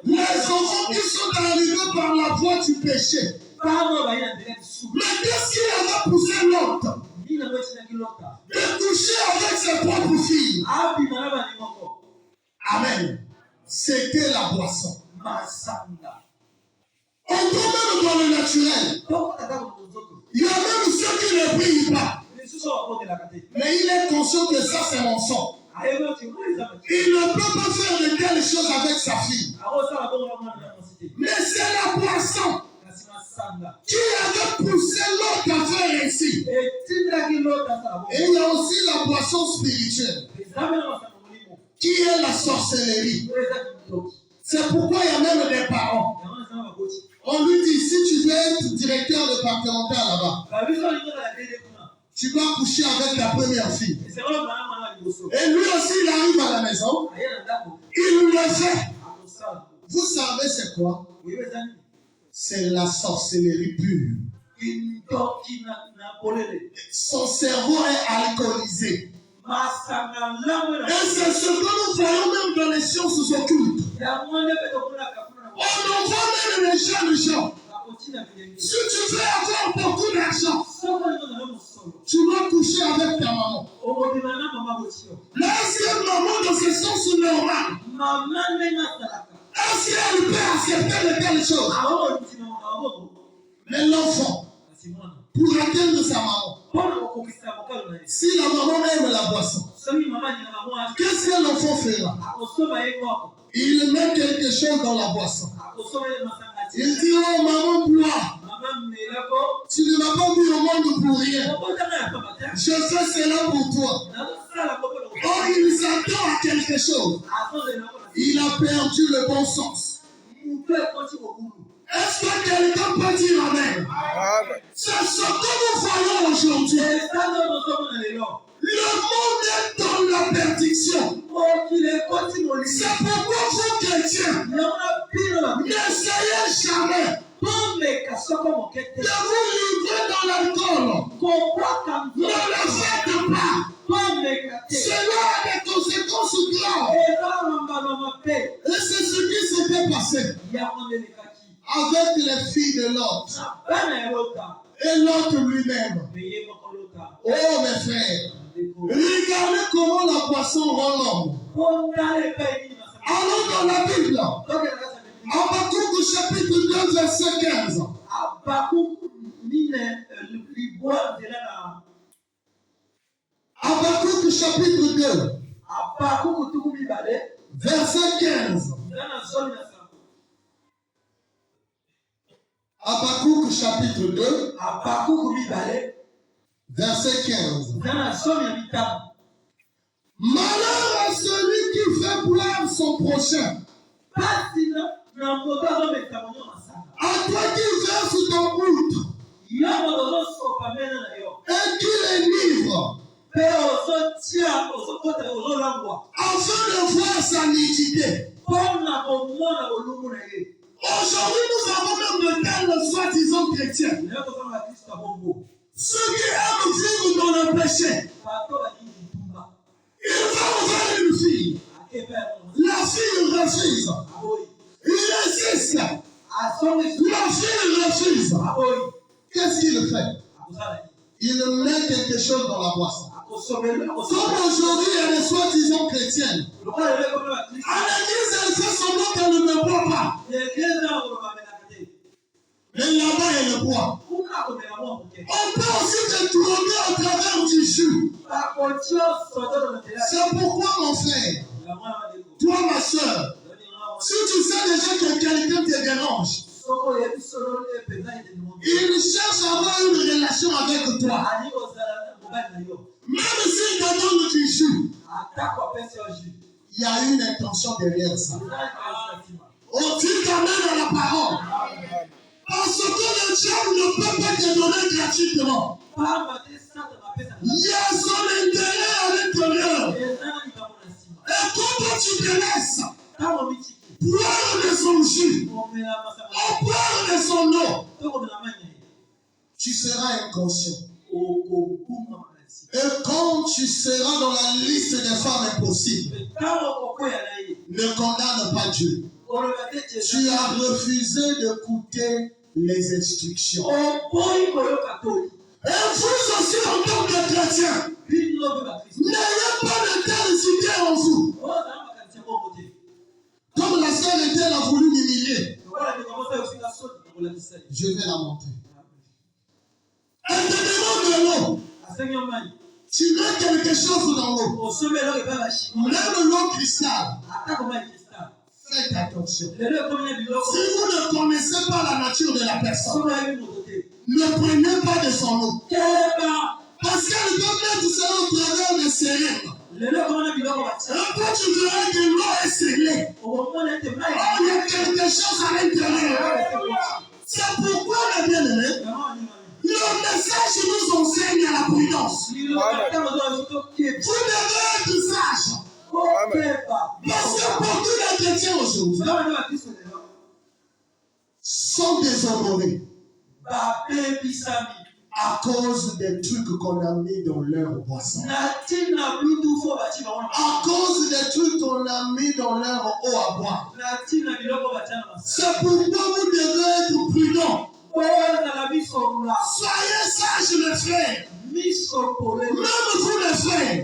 Les enfants qui sont arrivés par la voie du péché. Mais qu'est-ce qui avait poussé l'autre de coucher avec ses propres filles? Amen. C'était la boisson. On tombe même dans le naturel. Il y a même ceux qui ne prient pas. Mais il est conscient que ça c'est mon sang. Il ne peut pas faire de telles choses avec sa fille. Mais c'est la boisson qui avait poussé l'autre à faire ainsi. Et il y a aussi la boisson spirituelle qui est la sorcellerie. C'est pourquoi il y a même des parents. On lui dit, si tu veux être directeur départemental là-bas, tu dois coucher avec ta première fille. Et lui aussi, il arrive à la maison, il le fait. Vous savez c'est quoi? C'est la sorcellerie pure. Son cerveau est alcoolisé. Et c'est ce que nous voyons même dans les sciences occultes. On envoie même les gens. Si tu veux avoir beaucoup d'argent, tu dois coucher avec ta maman. Là, est-ce que maman dans ce sens normal? Est-ce qu'elle peut accepter de telles choses? Mais l'enfant, pour atteindre sa maman, si la maman aime la boisson, qu'est-ce que l'enfant fera? Il met quelque chose dans la boisson. Il dit, oh maman, bois. Tu ne m'as pas mis au monde pour rien. Je fais cela pour toi. Oh, il s'attend à quelque chose. Il a perdu le bon sens. Est-ce que quelqu'un peut dire amen? C'est ce que nous voyons aujourd'hui. Le monde est dans la perdition. C'est pourquoi vous chrétiens, n'essayez jamais de vous livrer dans l'alcool. Ne le faites pas. Cela a des conséquences graves. Et c'est ce qui s'était passé avec les filles de Lot. Et Lot lui-même. Oh mes frères, regardez comment la boisson rend l'homme. Allons dans la Bible. Habakkuk chapitre 2 verset 15. Habakkuk chapitre 2 verset 15. Habakkuk chapitre 2 verset 15. Malheur à celui qui fait boire son prochain. À toi qui verses ton goutte. et qui les livre afin de voir sa nudité. Aujourd'hui, nous avons même de tels soi-disant chrétiens. Ceux qui aiment vivre dans le péché. Il va voir une fille. La fille refuse. Il insiste. La fille refuse. Qu'est-ce qu'il fait? Il met quelque chose dans la boisson. Comme aujourd'hui, elle est soi-disant chrétienne. À l'église, elle fait semblant qu'elle ne me boit pas. Mais là-bas, elle le boit. On peut aussi te droguer à travers du jus. C'est pourquoi, mon frère, toi, ma soeur, si tu sais déjà que quelqu'un te dérange, il cherche à avoir une relation avec toi. Même s'il te donne du jus, il y a une intention derrière ça. On dit quand même à la parole. Parce que le diable ne peut pas te donner gratuitement. Il y a son intérêt à l'intérieur. Et quand tu te laisses boire de son jus, boire de son eau, tu seras inconscient. Et quand tu seras dans la liste des femmes impossibles, ne condamne pas Dieu. Tu as refusé d'écouter les instructions. Et vous aussi, en tant que chrétien, n'ayez pas de telles idées en vous. Comme la sœur Ethel a voulu m'humilier, je vais la montrer. Elle te demande de l'eau. Tu mets quelque chose dans l'eau. Même l'eau cristal. Faites attention. Si vous ne connaissez pas la nature de la personne, ne prenez pas de son eau. Parce qu'elle peut mettre cela au travers des seringues. Et quand tu verras que l'eau est scellée, il y a quelque chose à l'intérieur. C'est pourquoi, mes bien-aimés, le message nous enseigne à la prudence. Vous devez être sage. Parce que beaucoup de chrétiens aujourd'hui sont déshonorés à cause des trucs qu'on a mis dans leur boisson. À cause des trucs qu'on a mis dans leur eau à boire. C'est pourquoi vous devez être prudents. Soyez sages, mes frères. Même vous, les frères.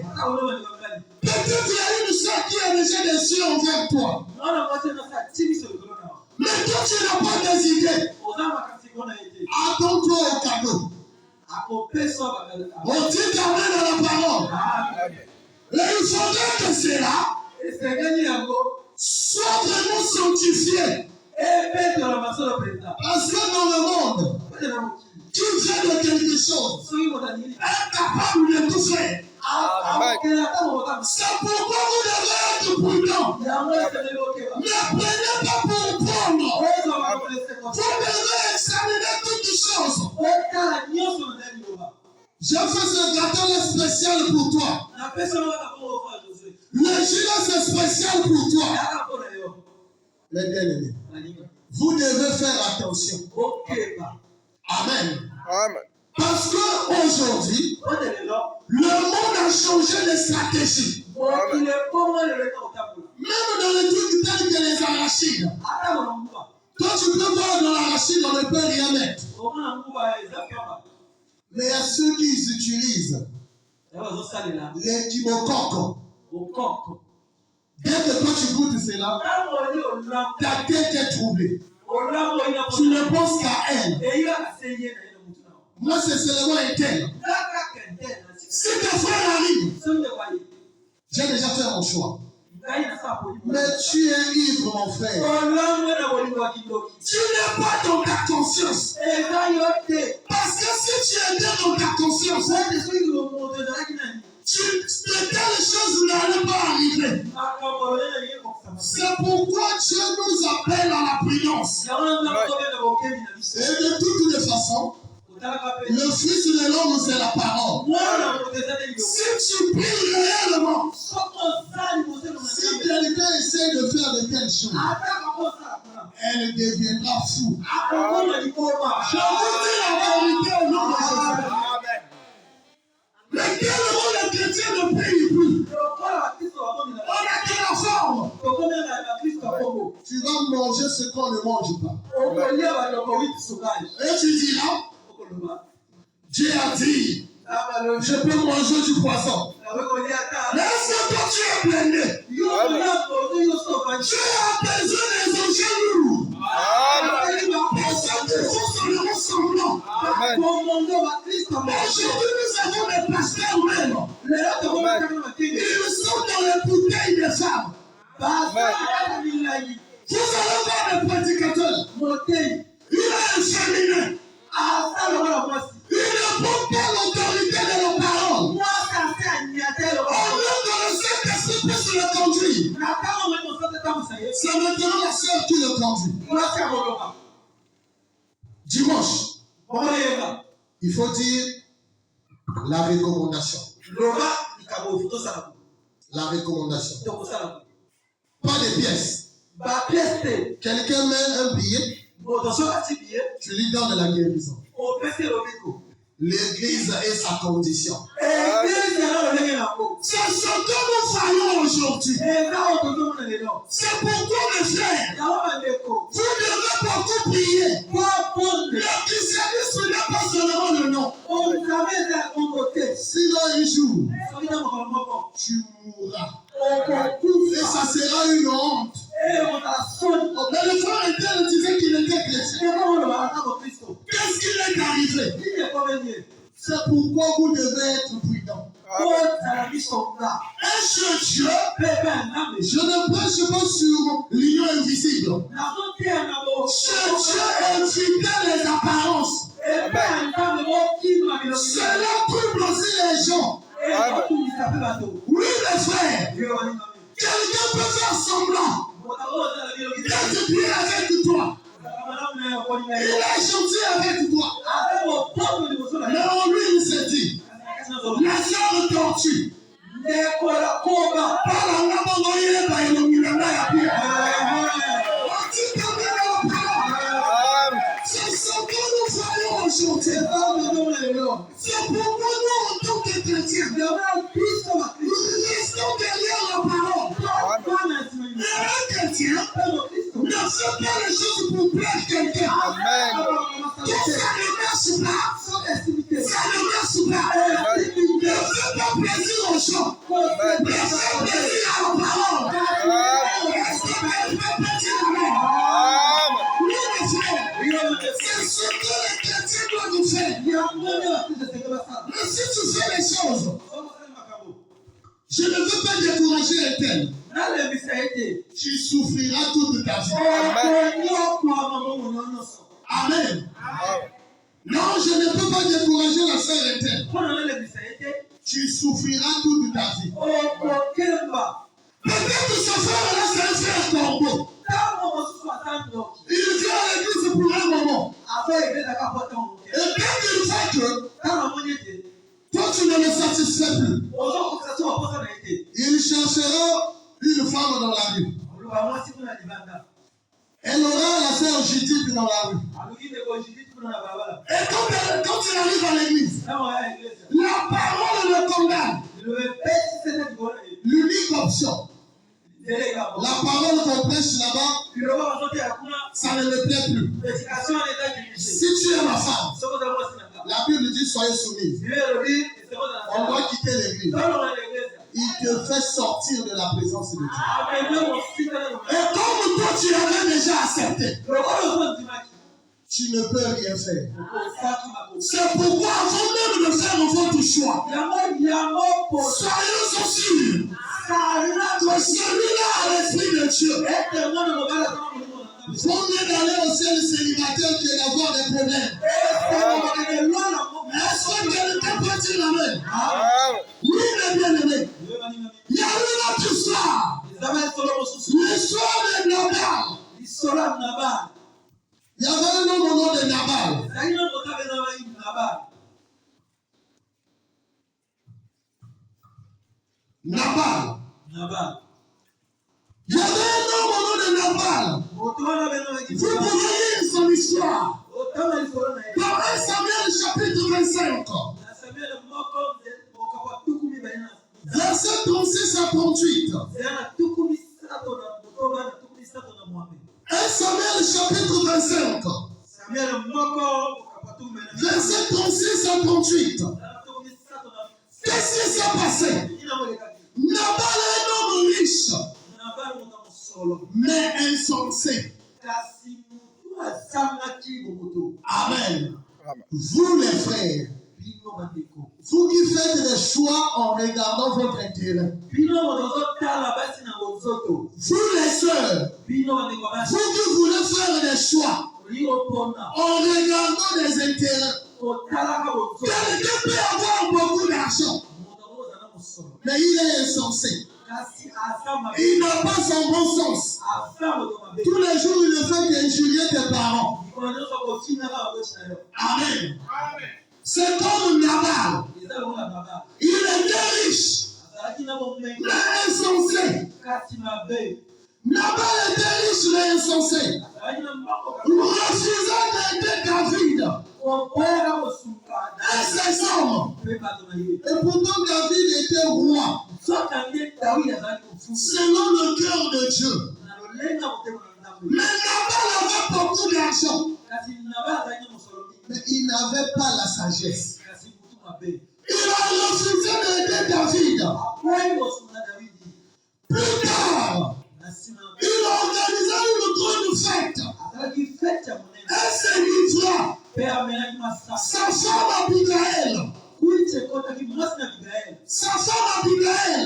Peut-être qu'il y a une soeur qui a déjà des yeux envers toi. Mais toi, tu n'as pas des idées. Attends-toi au cadeau. On dit t'amène à la parole. Et il faudrait que cela soit vraiment sanctifié. Parce que dans le monde, tu viens de quelque chose, incapable de tout faire. C'est pourquoi vous devez être prudent. Ne prenez pas pour prendre. Vous devez examiner toutes choses. J'ai fait ce gâteau spécial pour toi. Le gilet c'est spécial pour toi. Les bien-aimés, vous devez faire attention. Amen. Parce qu'aujourd'hui, le monde a changé de stratégie. Même dans les trucs tels que les arachides. Quand tu peux voir dans l'arachide, on ne peut rien mettre. Mais il y a ceux qui utilisent les timocoques. Dès que toi tu goûtes cela, ta tête est troublée. Tu ne penses qu'à elle. Moi, c'est seulement un tel. Si tes frères arrivent, j'ai déjà fait mon choix. Mais tu es ivre, mon frère. Tu n'es pas dans ta conscience. Parce que si tu étais dans ta conscience, de telles choses n'allaient pas arriver. C'est pourquoi Dieu nous appelle à la prudence. Et de toutes les façons, Le Fils de l'homme, c'est la parole. Si tu pries réellement, si quelqu'un essaie de faire de telles choses, elle deviendra fou. Je vous dis la vérité au nom de Jésus. Mais quel rôle les chrétiens ne prient plus? On a quelle forme? Tu vas manger ce qu'on ne mange pas. Et tu diras, Dieu a dit, je peux manger du poisson. Mais est-ce que toi tu es blindé? Dieu a besoin des objets lourds. Personne ne faut se le ressemblant. Aujourd'hui nous avons des pasteurs même. Ils sont dans les bouteilles des femmes. Vous allez voir des prédicateurs. Il est inféminé. Il ne prend pas l'autorité de la parole. Au lieu de le Saint-Esprit puisse le conduire. C'est maintenant la sœur qui le conduit. Dimanche, il faut dire la recommandation. La recommandation. Pas des pièces. Quelqu'un met un billet, tu lui donnes la guérison. L'église est sa condition. C'est ce que nous faisons aujourd'hui. C'est pourquoi mes frères, vous devez beaucoup prier. Le christianisme n'est pas seulement le nom. Sinon un jour, tu mourras. Et ça sera une honte. Mais le frère Etienne disait qu'il était chrétien. Qu'est-ce qui est arrivé? C'est pourquoi vous devez être prudent. Un seul Dieu, je ne prêche pas sur l'union invisible. Ce Dieu invitait les apparences. Cela trouble aussi les gens. Oui, les frères. Quelqu'un peut faire semblant d'être bien avec toi. Il est gentil avec toi. Mais en lui, il s'est dit, la sœur tortue. C'est ce que nous faisons aujourd'hui. C'est pourquoi nous, en tant que chrétiens, nous restons derrière la parole. Mais un chrétien ne fait pas les choses pour plaire quelqu'un. Quand ça ne marche pas, ça ne marche pas. Ne fais pas plaisir aux gens. Mais fais plaisir à la parole. Est-ce que tu fais plaisir à la parole? Oui, mes frères. C'est ce que les chrétiens doivent faire. Mais si tu fais les choses, je ne veux pas décourager un tel. Tu souffriras toute ta vie. Amen. Non, je ne peux pas décourager la sœur interne. Tu souffriras toute ta vie. Peut-être ce frère-là, c'est un frère corbeau. Il vient à l'église pour un moment. Et quand il voit que toi, tu ne le satisfais plus, il cherchera une femme dans la rue. Elle aura la sœur Judith dans la rue. Et quand il arrive à l'église, la parole le condamne. L'unique option. La parole qu'on prêche là-bas, ça ne me plaît plus. Si tu es ma femme, la Bible dit soyez soumise. On doit quitter l'église. Il te fait sortir de la présence de Dieu. Et comme toi tu avais déjà accepté, tu ne peux rien faire. C'est pourquoi avant même de faire votre choix, soyez sûrs que celui-là a l'esprit de Dieu. Vaut mieux d'aller au ciel célibataire que d'avoir des problèmes. Est-ce que quelqu'un peut dire amen? Oui, mes bien-aimés. Il y a une autre histoire. L'histoire de Nabal. Il y avait un homme au nom de Nabal. Nabal. Il y avait un homme au nom de Nabal. Vous pouvez lire son histoire. Dans 1 Samuel chapitre 25. Verset 36 à 38. 1 Samuel chapitre 25. Verset 36 à 38. Qu'est-ce qui s'est passé? Nabal est un homme riche, mais insensé. Amen. Vous les frères, vous qui faites des choix en regardant votre intérêt. Vous les sœurs, vous qui voulez faire des choix en regardant des intérêts. Quelqu'un peut avoir beaucoup d'argent, mais il est insensé. Il n'a pas son bon sens. Tous les jours, il ne fait qu'injurier tes parents. Amen. C'est comme Nabal. Il était riche, mais insensé. Nabal était riche, mais insensé. Refusant d'aider David et ses hommes. Et pourtant, David était roi. Selon le cœur de Dieu. Mais Nabal avait beaucoup d'argent. Mais il n'avait pas la sagesse. Il a refusé d'aider David. Plus tard, il a organisé une grande fête. Et s'est livra. Sa femme Abigail. Sa femme Abigail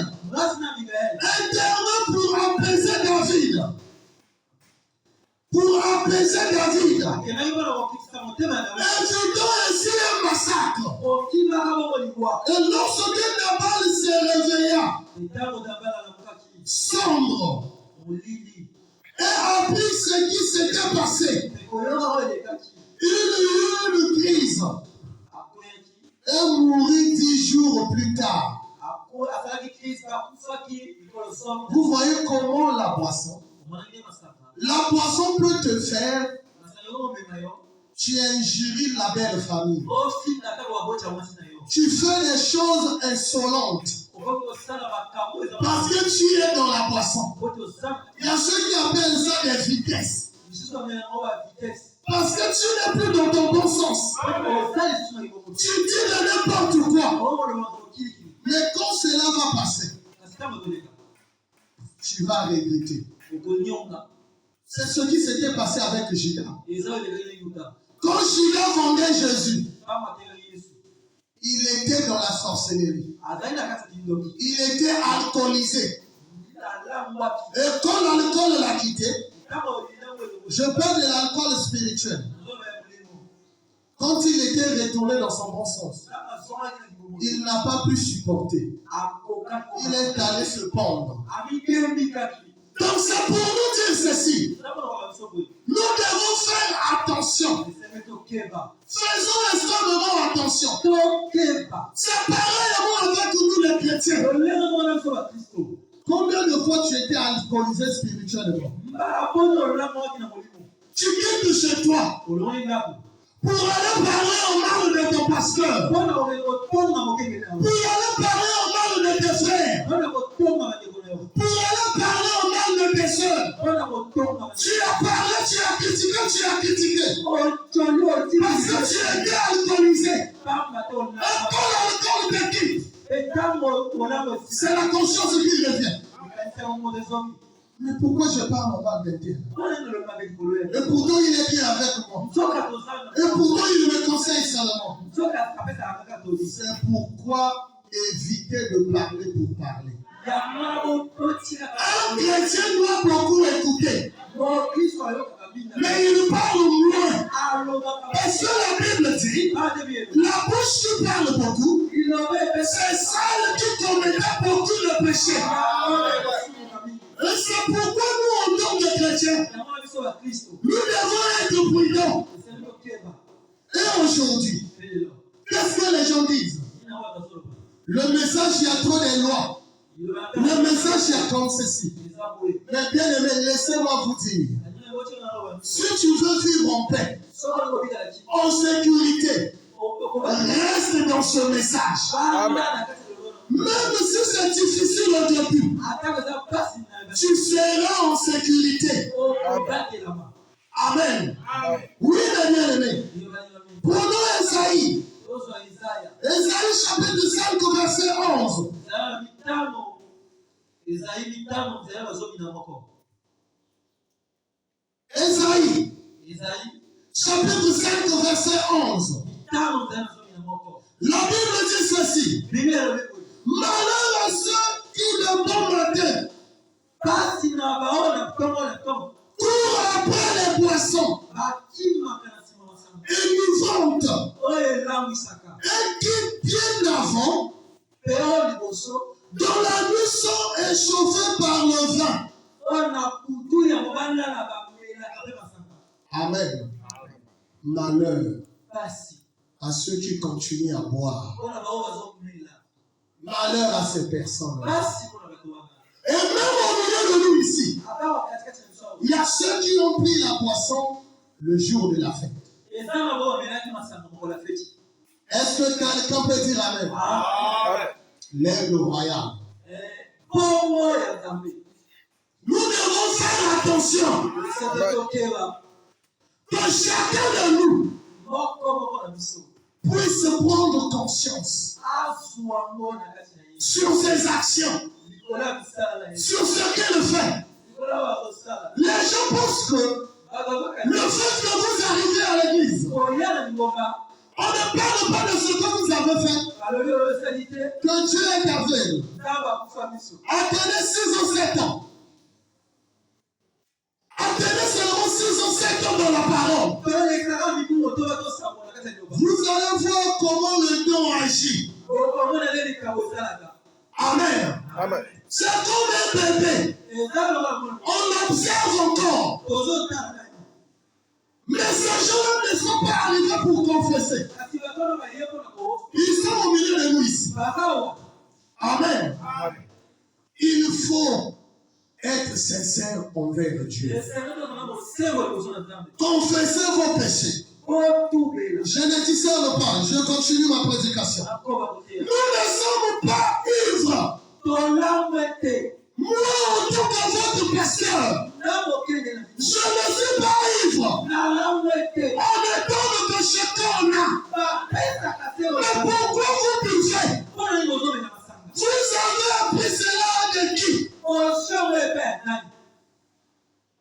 intervint pour apaiser David. Évitant ainsi un massacre. Et lorsque Nabal se réveilla, sombre, et apprit ce qui s'était passé, il eut une crise et mourut 10 jours plus tard. Vous voyez comment la boisson peut te faire, tu injuries la belle famille. Tu fais des choses insolentes parce que tu es dans la boisson. Il y a ceux qui appellent ça des vitesses. Parce que tu n'es plus dans ton bon sens. Tu dis de n'importe quoi. Mais quand cela va passer, tu vas regretter. C'est ce qui s'était passé avec Judas. Quand Judas vendait Jésus, il était dans la sorcellerie. Il était alcoolisé. Et quand l'alcool l'a quitté, je parle de l'alcool spirituel. Quand il était retourné dans son bon sens, il n'a pas pu supporter. Il est allé se pendre. Donc c'est pour nous dire ceci. Nous devons faire attention. Faisons extrêmement attention. C'est pareil avec nous les chrétiens. Combien de fois tu étais alcoolisé spirituellement? Tu quittes chez toi pour aller parler au mal de ton pasteur, pour aller parler au mal de tes frères, pour aller parler au mal de tes soeurs. Tu as parlé, tu as critiqué. Parce que tu étais alcoolisé. Et quand l'alcool te quitte, c'est la conscience qui revient. Mais pourquoi je parle en mal de Dieu? Et pourtant il est bien avec moi. Et pourtant il me conseille seulement. C'est pourquoi éviter de parler pour parler. Un chrétien doit beaucoup écouter. Mais il parle moins. Parce que la Bible dit, la bouche qui parle beaucoup, c'est celle qui commettra beaucoup de péchés. Et c'est pourquoi nous, en tant que chrétiens, nous devons être prudents. Et aujourd'hui, que les gens disent? Le message, il y a trop de lois. Le message, il y a comme ceci. Mais bien aimé, laissez-moi vous dire. Si tu veux vivre en paix, en sécurité, reste dans ce message. Amen. Même si c'est difficile au début, tu seras en sécurité. Amen. Oui, mes bien-aimés. Prenons Esaïe. Esaïe chapitre 5, verset 11. Esaïe chapitre 5, verset 11. La Bible dit ceci. Malheur à ceux qui le bon matin courent après les poissons et nous vendent et qui bien avant dont la nuit sont échauffées par le vin. Amen. Malheur à ceux qui continuent à boire. Malheur à ces personnes. Et même au milieu de nous ici, il y a ceux qui ont pris la boisson le jour de la fête. Est-ce que quelqu'un peut dire Amen? L'aigle royale. Nous devons faire attention que chacun de nous puisse prendre conscience sur ses actions, sur ce qu'elle fait. Les gens pensent que le fait que vous arrivez à l'église, on ne parle pas de ce que vous avez fait, que Dieu est aveugle. Attendez 6 ou 7 ans. Attendez seulement 6 ou 7 ans dans la parole. Vous allez voir comment le don agit. Amen. Amen. C'est comme un bébé. On observe encore. Mais ces gens-là ne sont pas arrivés pour confesser. Ils sont au milieu de nous ici. Amen. Il faut être sincère envers Dieu. Confessez vos péchés. Je ne discerne pas, je continue ma prédication. Nous ne sommes pas ivres. Moi, en tant que votre pasteur, je ne suis pas ivre. On ne donne que ce qu'on a. Mais pourquoi vous buvez? Vous avez appris cela de qui?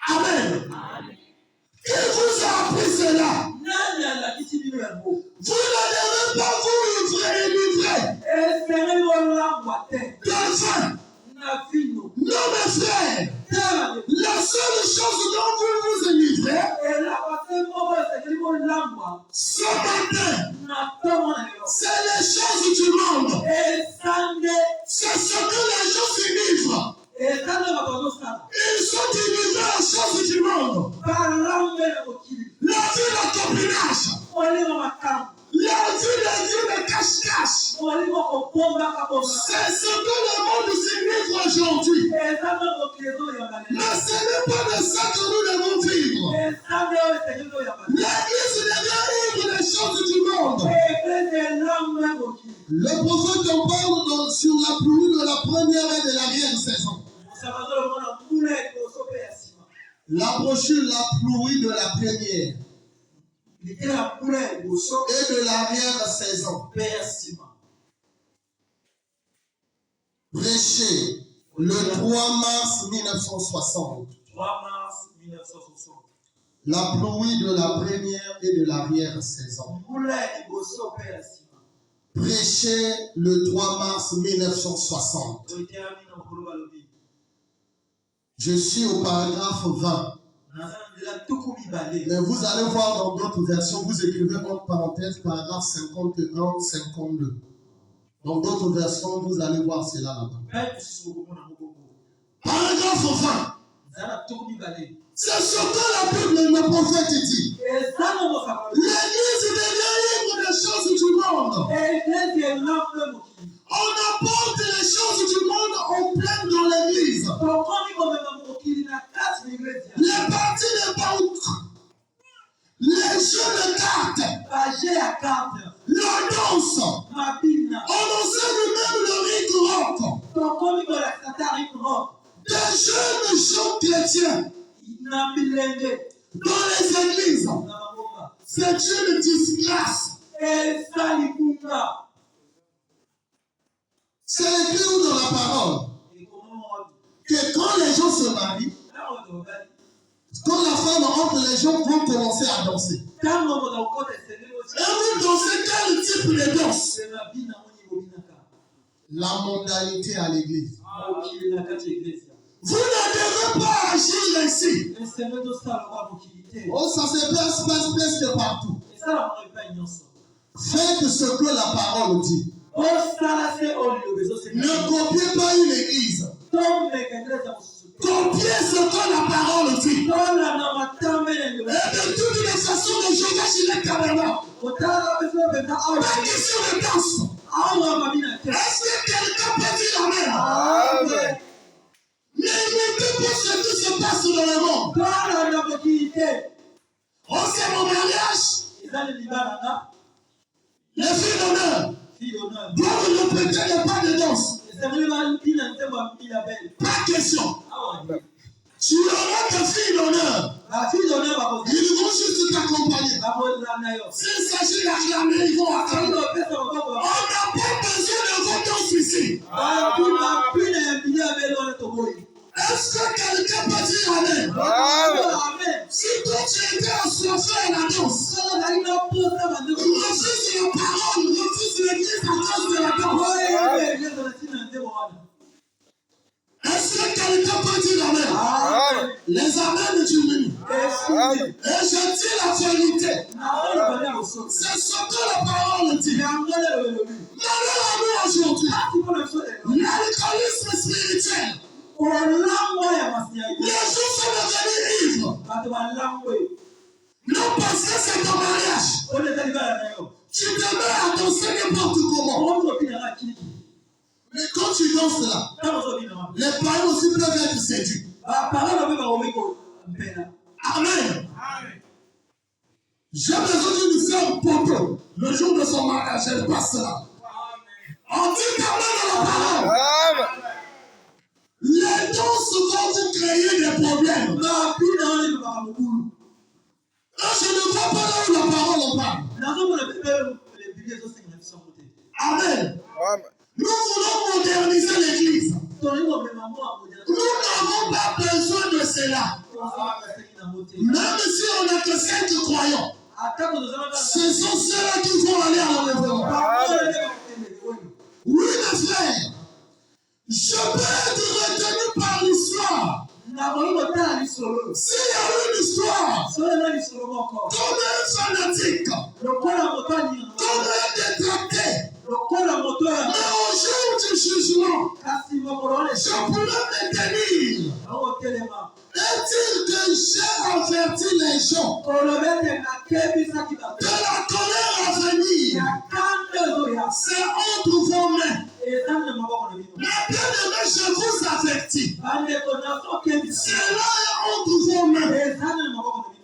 Amen. Qui vous a appris cela? Vous ne devez pas vous livrer. D'enfants. Non, mes frères. La seule chose dont vous vous livrez, ce matin, c'est les choses du monde. C'est ce que les gens se livrent. Ils sont livrés aux choses du monde. La vie de copinage. La vie de cache-cache. C'est ce que le monde se livre aujourd'hui. Mais ce n'est pas de ça que nous devons vivre. L'Église devient ivre des choses du monde. Le prophète en parle sur la pluie de la première et de l'arrière-saison. La brochure, la pluie de la première et de l'arrière-saison. Prêché le 3 mars 1960. La pluie de la première et de l'arrière-saison. Prêché le 3 mars 1960. Je suis au paragraphe 20. Mais vous allez voir dans d'autres versions, vous écrivez entre parenthèses paragraphe 51, 52. Dans d'autres versions, vous allez voir cela là-bas. Paragraphe 20. C'est ce que la Bible, le prophète dit. L'Église devient libre des choses du monde. On apporte les choses du monde, on plaint dans l'église. Les parties de banque, les jeux de cartes, la danse, on enseigne même le rick rock. Des jeunes chants chrétiens dans les églises. C'est une disgrâce. C'est écrit où dans la parole que quand les gens se marient, quand la femme entre, les gens vont commencer à danser. Et vous dansez quel type de danse? La mondialité à l'église. Vous ne devez pas agir ainsi. Oh, ça se passe presque partout. Faites ce que la parole dit. Ne copiez pas une église. Copiez ce que la parole dit. Et de toutes les façons de Jéhovah sur les caméras. Pas question de danse. Est-ce que quelqu'un peut dire amen? Amen. N'imitez pas ce qui se passe dans le monde. Oh, c'est mon mariage. Les filles d'honneur doivent ne prêter pas de danse. Pas question. Tu auras des filles d'honneur. Ils vont juste t'accompagner. S'il s'agit d'acclamer, ils vont acclamer. On n'a pas besoin de vos danses ici. Est-ce que quelqu'un peut dire amen? Amen. Si toi tu étais assoiffé à la danse, refuse la parole, refuse l'église à cause de la danse. Est-ce que quelqu'un peut dire amen? Amen. Les amens diminuent. Et je dis la vérité. C'est ce que la parole dit. Malheur à nous aujourd'hui. L'alcoolisme spirituel. Les gens sont devenus ivres. Non parce que c'est ton mariage. Tu te mets à danser n'importe comment. Mais quand tu danses là, les parents aussi peuvent être séduits. Amen. J'ai besoin d'une femme poteau. Le jour de son mariage, elle passe là. On dit qu'amen dans la parole. Les danses vont vous créer des problèmes. Je ne vois pas là où la parole en parle. Amen. Nous voulons moderniser l'église. Nous n'avons pas besoin de cela. Même si on n'a que 5 croyants, ce sont ceux-là qui vont aller à l'enlèvement. Oui, mes frères. Je peux être retenu par l'histoire. S'il y a une histoire, comme un fanatique, comme un détracté, mais au jour du jugement, je pourrais me tenir. Est-il que j'ai averti les gens de la colère à venir? C'est entre vos mains. Mais bien-aimé, je vous avertis. C'est là entre vos mains.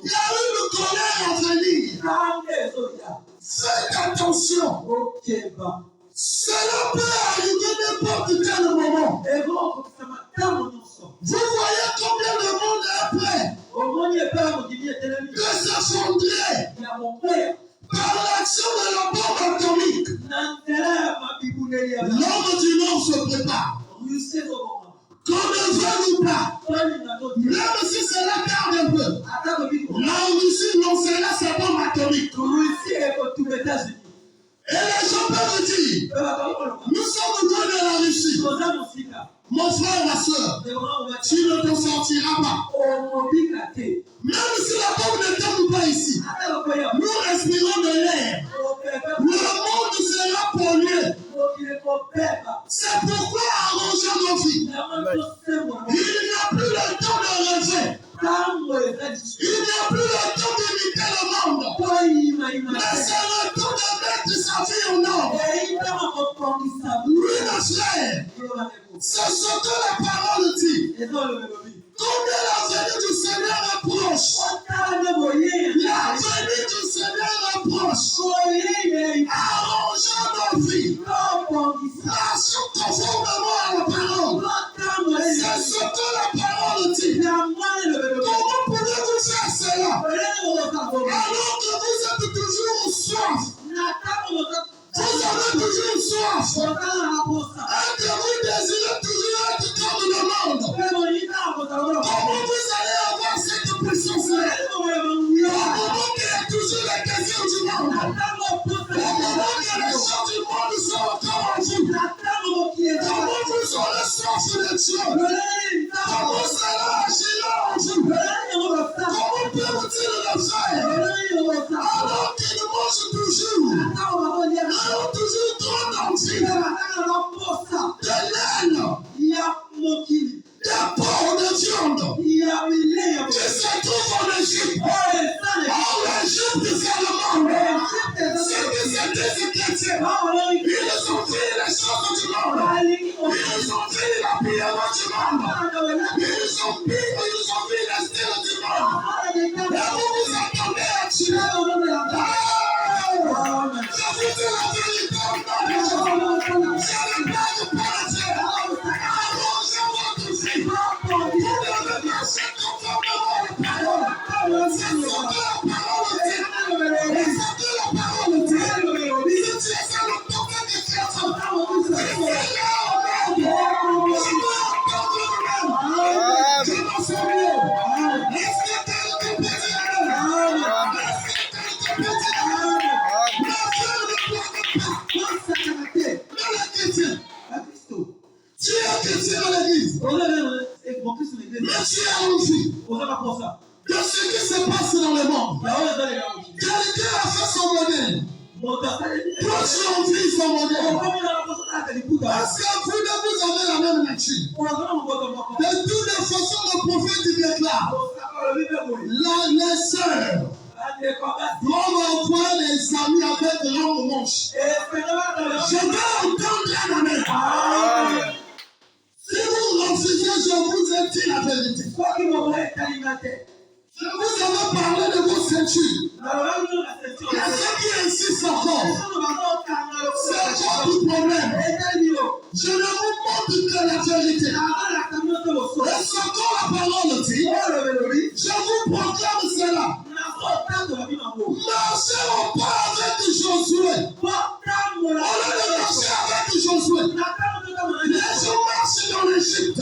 Il y a une colère à venir. Faites attention. Cela peut arriver n'importe quel moment. Vous voyez combien le monde est prêt de s'effondrer par l'action de la bombe atomique. L'homme du Nord se prépare. Qu'on le veuille ou pas, même si cela tarde un peu, la Russie lancera sa bombe atomique. Et les gens peuvent dire, nous sommes loin de la Russie. Mon frère, ma soeur, tu ne t'en sortiras pas. Même si la bombe ne tombe pas ici, nous respirons de l'air. Le monde sera pollué. C'est pourquoi arrangeons nos vies. Il n'y a plus le temps de rêver. Il n'y a plus le temps d'imiter le monde. Mais c'est le temps de mettre sa vie au nombre. Oui, ma frère. C'est ce que la parole dit. Combien la venue du Seigneur approche. La venue du Seigneur approche. Arrangeons nos vies. Marchons conformément à la parole. C'est ce que la parole dit. Comment pouvez-vous faire cela? Alors que vous êtes toujours soif. Vous avez toujours soif. Et que vous désirez toujours être comme le monde. Comment vous allez avoir cette puissance-là? Au moment qu'il y a toujours les désirs du monde. Au moment que les gens du monde sont encore en vous. Comment vous aurez soif de Dieu? Comment cela agira en vous? Comment peut-il le faire? Alors qu'il mange toujours. Alors toujours trop d'envie. De laine. Des porcs de viande. Qui se trouvent en Égypte. Oh, l'Égypte, c'est le monde. C'est que c'est des chrétiens. Ils ont fait les choses du monde. Ils ont fait l'habillement du monde. Ils ont fait les styles du monde. Et vous vous attendez à Dieu. Je vous dis la vérité. Je ne blague pas à Dieu. Arrangez votre vie. Vous devez marcher conformément à la parole. C'est ce que la parole dit. C'est ce que la parole dit. Si tu es un prophète de création, tu es là au monde. Tu dois entendre le même. Je m'en souviens. Est-ce que quelqu'un peut dire amen? Est-ce que quelqu'un peut dire amen? Mais Dieu ne bloque pas. Mais les chrétiens, tu es chrétien dans l'église. Mais tu es envie de ce qui se passe dans le monde. Quelqu'un a fait son modèle. Toi, tu envies son modèle. Parce que vous deux, vous avez la même nature. De toutes les façons, le prophète déclare les sœurs doivent envoyer les amis avec longue manche. Je vais entendre un amen. Si vous refusez, je vous ai dit la vérité. Je vous avais parlé de vos ceintures. Il y a ceux qui insistent encore. C'est votre problème. Je ne vous montre que la vérité. Et ce que la parole dit, je vous proclame cela. Marchez au pas avec Josué. Au lieu de marcher avec Josué, les gens marchent dans l'Égypte.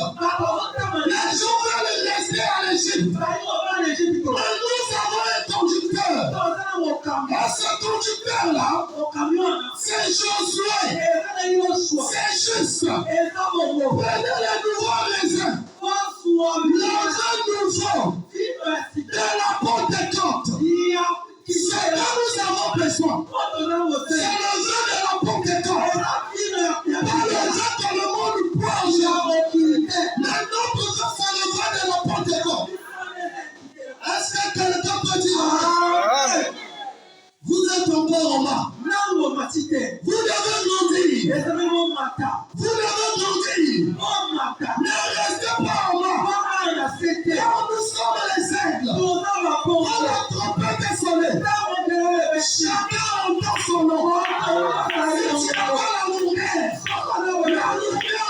Les gens veulent rester à l'Égypte. Mais nous avons un conducteur. Et ce conducteur-là, c'est Josué. C'est juste. Prenez les nouveaux raisins. Le vin nouveau de la Pentecôte. C'est là que nous avons besoin. C'est le vin de la Pentecôte. Pas le vin que le monde boit aujourd'hui. Mais notre vin, c'est le vin de la Pentecôte. Est-ce que quelqu'un peut dire amen? Vous êtes encore en bas. Vous devez grandir. Vous devez grandir. Ne restez pas en bas. Car nous sommes les aigles. Quand la trompette est sonnée, chacun entend son nom. Si tu as la lumière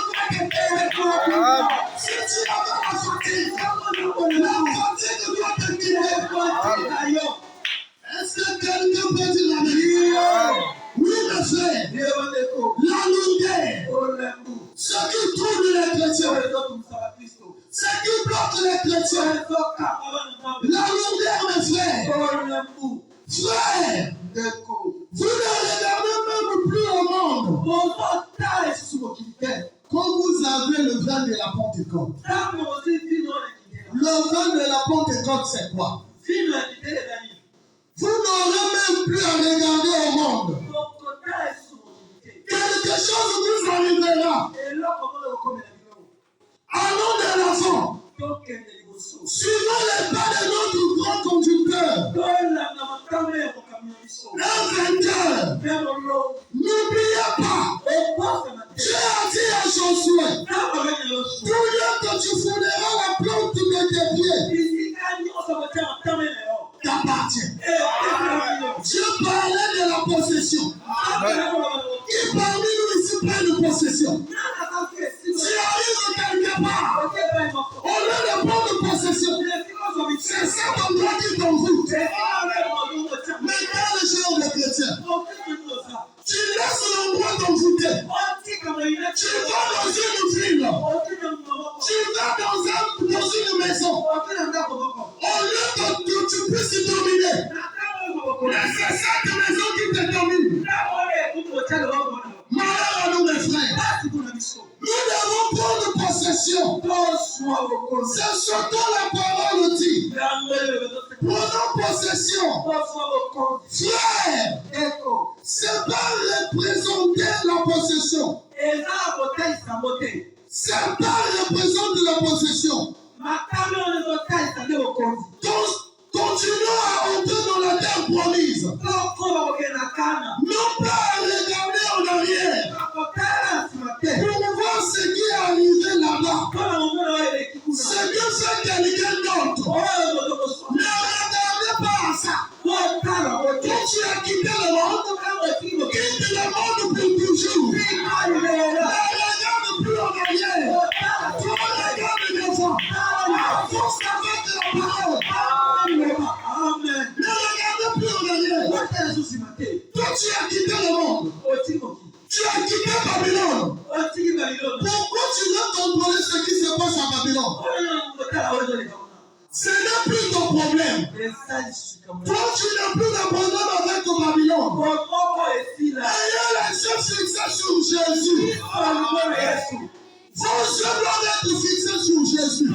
doit être éteinte. Si tu as la fatigue doit être quittée. Est-ce que quelqu'un peut dire la vérité? Oui, mes frères. La longueur. Ce qui tourne les chrétiens. Ce qui bloque les chrétiens. La longueur, mes frères. Frères, vous ne regardez même plus au monde. Quand vous avez le vin de la Pentecôte. Le vin de la Pentecôte, c'est quoi? Vous n'aurez même plus à regarder au monde. Quelque chose vous arrivera. Allons de l'avant. Suivons les pas de notre grand conducteur. vainqueur. N'oubliez pas, Dieu a dit à Josué, tout lieu que tu fouleras la plante de tes pieds t'appartient. Dieu parlait de la possession. Qui parmi nous ici prend une possession? Tu arrives quelque part, au lieu de prendre possession, c'est ça qu'on doit dire dans vous. Maintenant, les gens des chrétiens, tu laisses l'endroit d'envoûter. Tu vas dans une ville, tu vas dans une maison, au lieu que tu puisses dominer, c'est cette maison qui te domine. Malheur à nous, mes frères. Nous devons prendre possession. C'est surtout la parole dit. Prenons possession. Frère, c'est pas représenter la possession. C'est pas représenter la possession. Continuons à entrer dans la terre promise. Non pas à regarder en arrière pour voir ce qui est arrivé là-bas. Ce que fait quelqu'un d'autre. Ne regardez pas à ça. Quand tu as quitté le monde, quitte le monde pour toujours. Ne regarde plus en arrière. Tu regardes devant. Force avec la parole. Amen. Ne regardez plus en arrière. Toi, tu as quitté le monde. Tu as quitté Babylone. Pourquoi tu veux contrôler ce qui se passe à Babylone? Ce n'est plus ton problème. Toi, tu n'as plus de problème avec Babylone. Ayez les yeux fixés sur Jésus. Vos yeux doivent être fixés sur Jésus.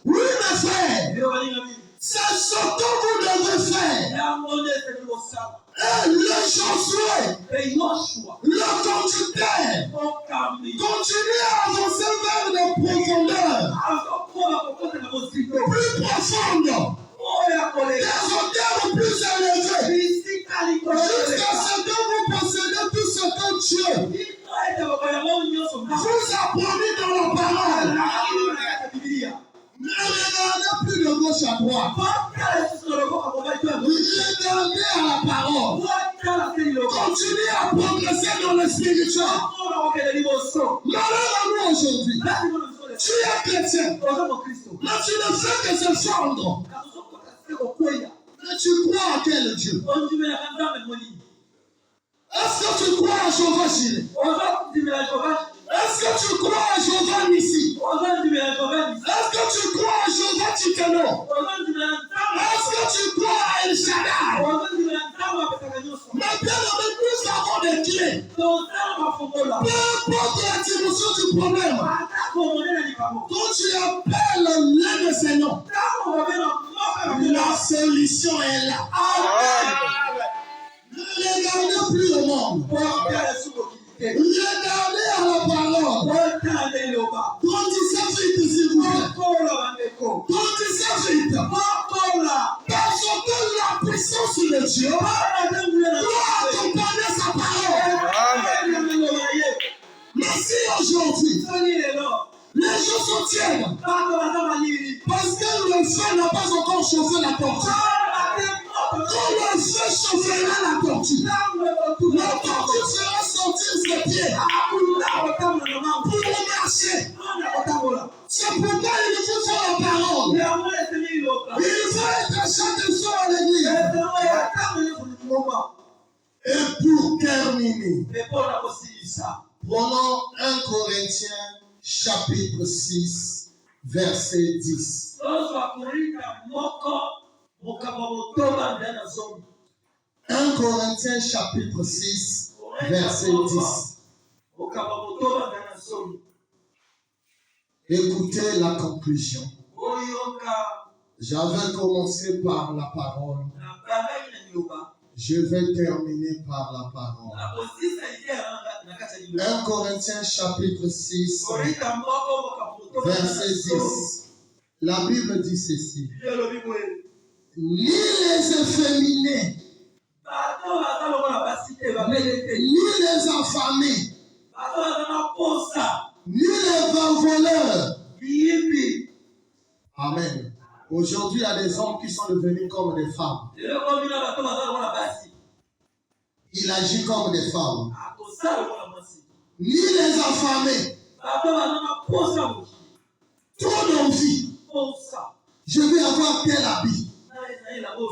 Oui, mes frères. C'est ce que vous devez faire. Et le Josué, le conducteur, continue à avancer vers les profondeurs plus profondes, des hauteurs plus élevées, jusqu'à ce que vous possédez tout ce que Dieu vous a promis dans la parole. Ne regardez plus de gauche à droite. Regardez à la parole. Continuez à progresser dans le spirituel. Malheur à nous aujourd'hui. Tu es chrétien. Mais tu ne fais que se fendre. Mais tu crois à quel Dieu? Est-ce que tu crois à Jéhovah Jireh? Est-ce que tu crois à Jéhovah Nissi? Est-ce que tu crois à Jéhovah Tsidkenu? Est-ce que tu crois à El Shaddai? Mais bien aimé, nous avons des clés. Peu importe la dimension du problème, quand tu appelles l'un de ces noms, la solution est là. Amen. Ne regardez plus le monde. Regardez à la parole. Grandissez vite, s'il vous plaît. Grandissez vite. Parce que la puissance de Dieu doit accompagner sa parole. Merci aujourd'hui. Les gens sont tièdes. Parce que le feu n'a pas encore chauffé la tortue. Quand le feu chauffera la tortue, la tortue fera sortir ses pieds pour marcher. C'est pourquoi il faut faire la parole. Il faut être chaque soir à l'église. Et pour terminer, prenons 1 Corinthiens chapitre 6, verset 10. 1 Corinthiens chapitre 6, verset 10. Écoutez la conclusion. J'avais commencé par la parole. Je vais terminer par la parole. 1 Corinthiens chapitre 6, verset 10. La Bible dit ceci. ni les efféminés, ni les affamés, ni les voleurs. Amen. Aujourd'hui, il y a des hommes qui sont devenus comme des femmes. Il agit comme des femmes. Ni les affamés. Trop d'envie. Je vais avoir tel habit.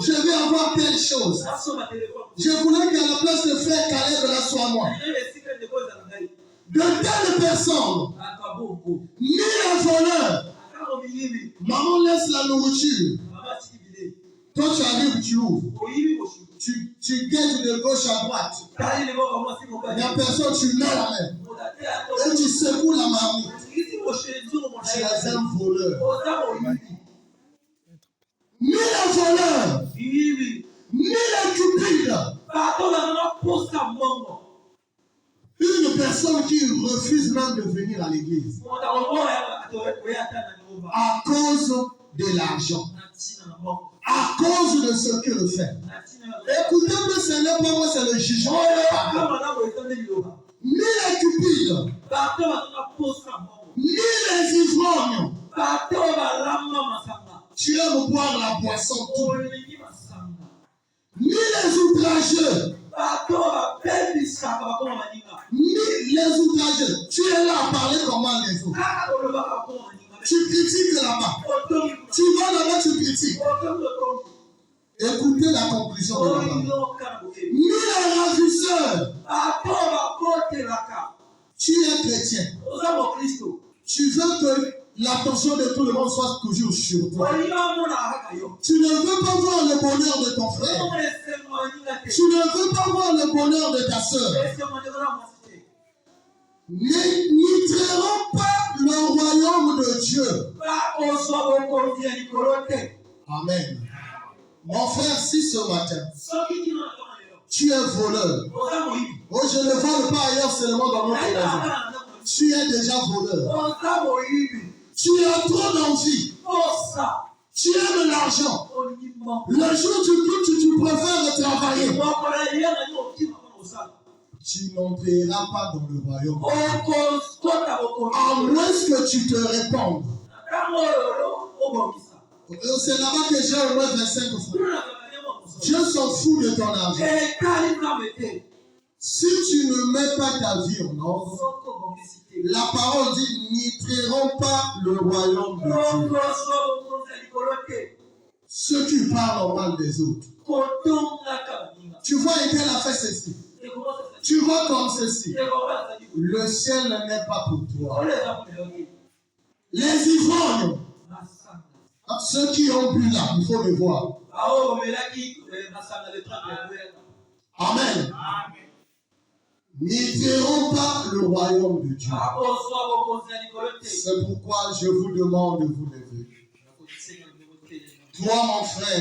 Je vais avoir telle chose. Je voulais qu'à la place de frère Caleb là soit moi. De telles personnes, ni les voleurs. Maman laisse la nourriture. Toi tu arrives, tu ouvres. Tu guettes de gauche à droite. Il n'y a personne, tu mets la main. Et tu secoues la marmite. Tu es un voleur. Ni les voleurs, ni les cupides. Une personne qui refuse même de venir à l'église à cause de l'argent, à cause de ce qu'il fait. Écoutez-moi, ce n'est pas moi, c'est le jugement. Ni les cupides, ni les ivrognes. Tu aimes boire la boisson tout. Ni les outrageux. Ni les outrageux. Tu es là à parler comment les autres. Tu critiques là-bas. Tu vas là-bas, tu critiques. Écoutez la conclusion de la parole. Ni les ravisseurs. Tu es chrétien. Tu veux que l'attention de tout le monde soit toujours sur toi. Tu ne veux pas voir le bonheur de ton frère. Tu ne veux pas voir le bonheur de ta soeur. N'entrerons pas le royaume de Dieu. Amen. Mon frère, si ce matin, tu es voleur. Oh, je ne vole pas ailleurs seulement dans notre maison. Tu es déjà voleur. Tu as trop d'envie. Tu aimes l'argent. Le jour du culte, tu préfères travailler. Tu n'entreras pas dans le royaume. À moins que tu te répandes. C'est là-bas que j'ai au moins 25 francs. Dieu s'en fout de ton argent. Si tu ne mets pas ta vie en ordre, la parole dit, n'entreront pas le royaume de Dieu. Ceux qui parlent mal des autres. Tu vois, et qu'elle a fait ceci. Tu vois comme ceci. Le ciel n'est pas pour toi. Les ivrognes. Ceux qui ont bu là, il faut le voir. Amen. N'entreront pas le royaume de Dieu. C'est pourquoi je vous demande de vous lever. Toi, mon frère.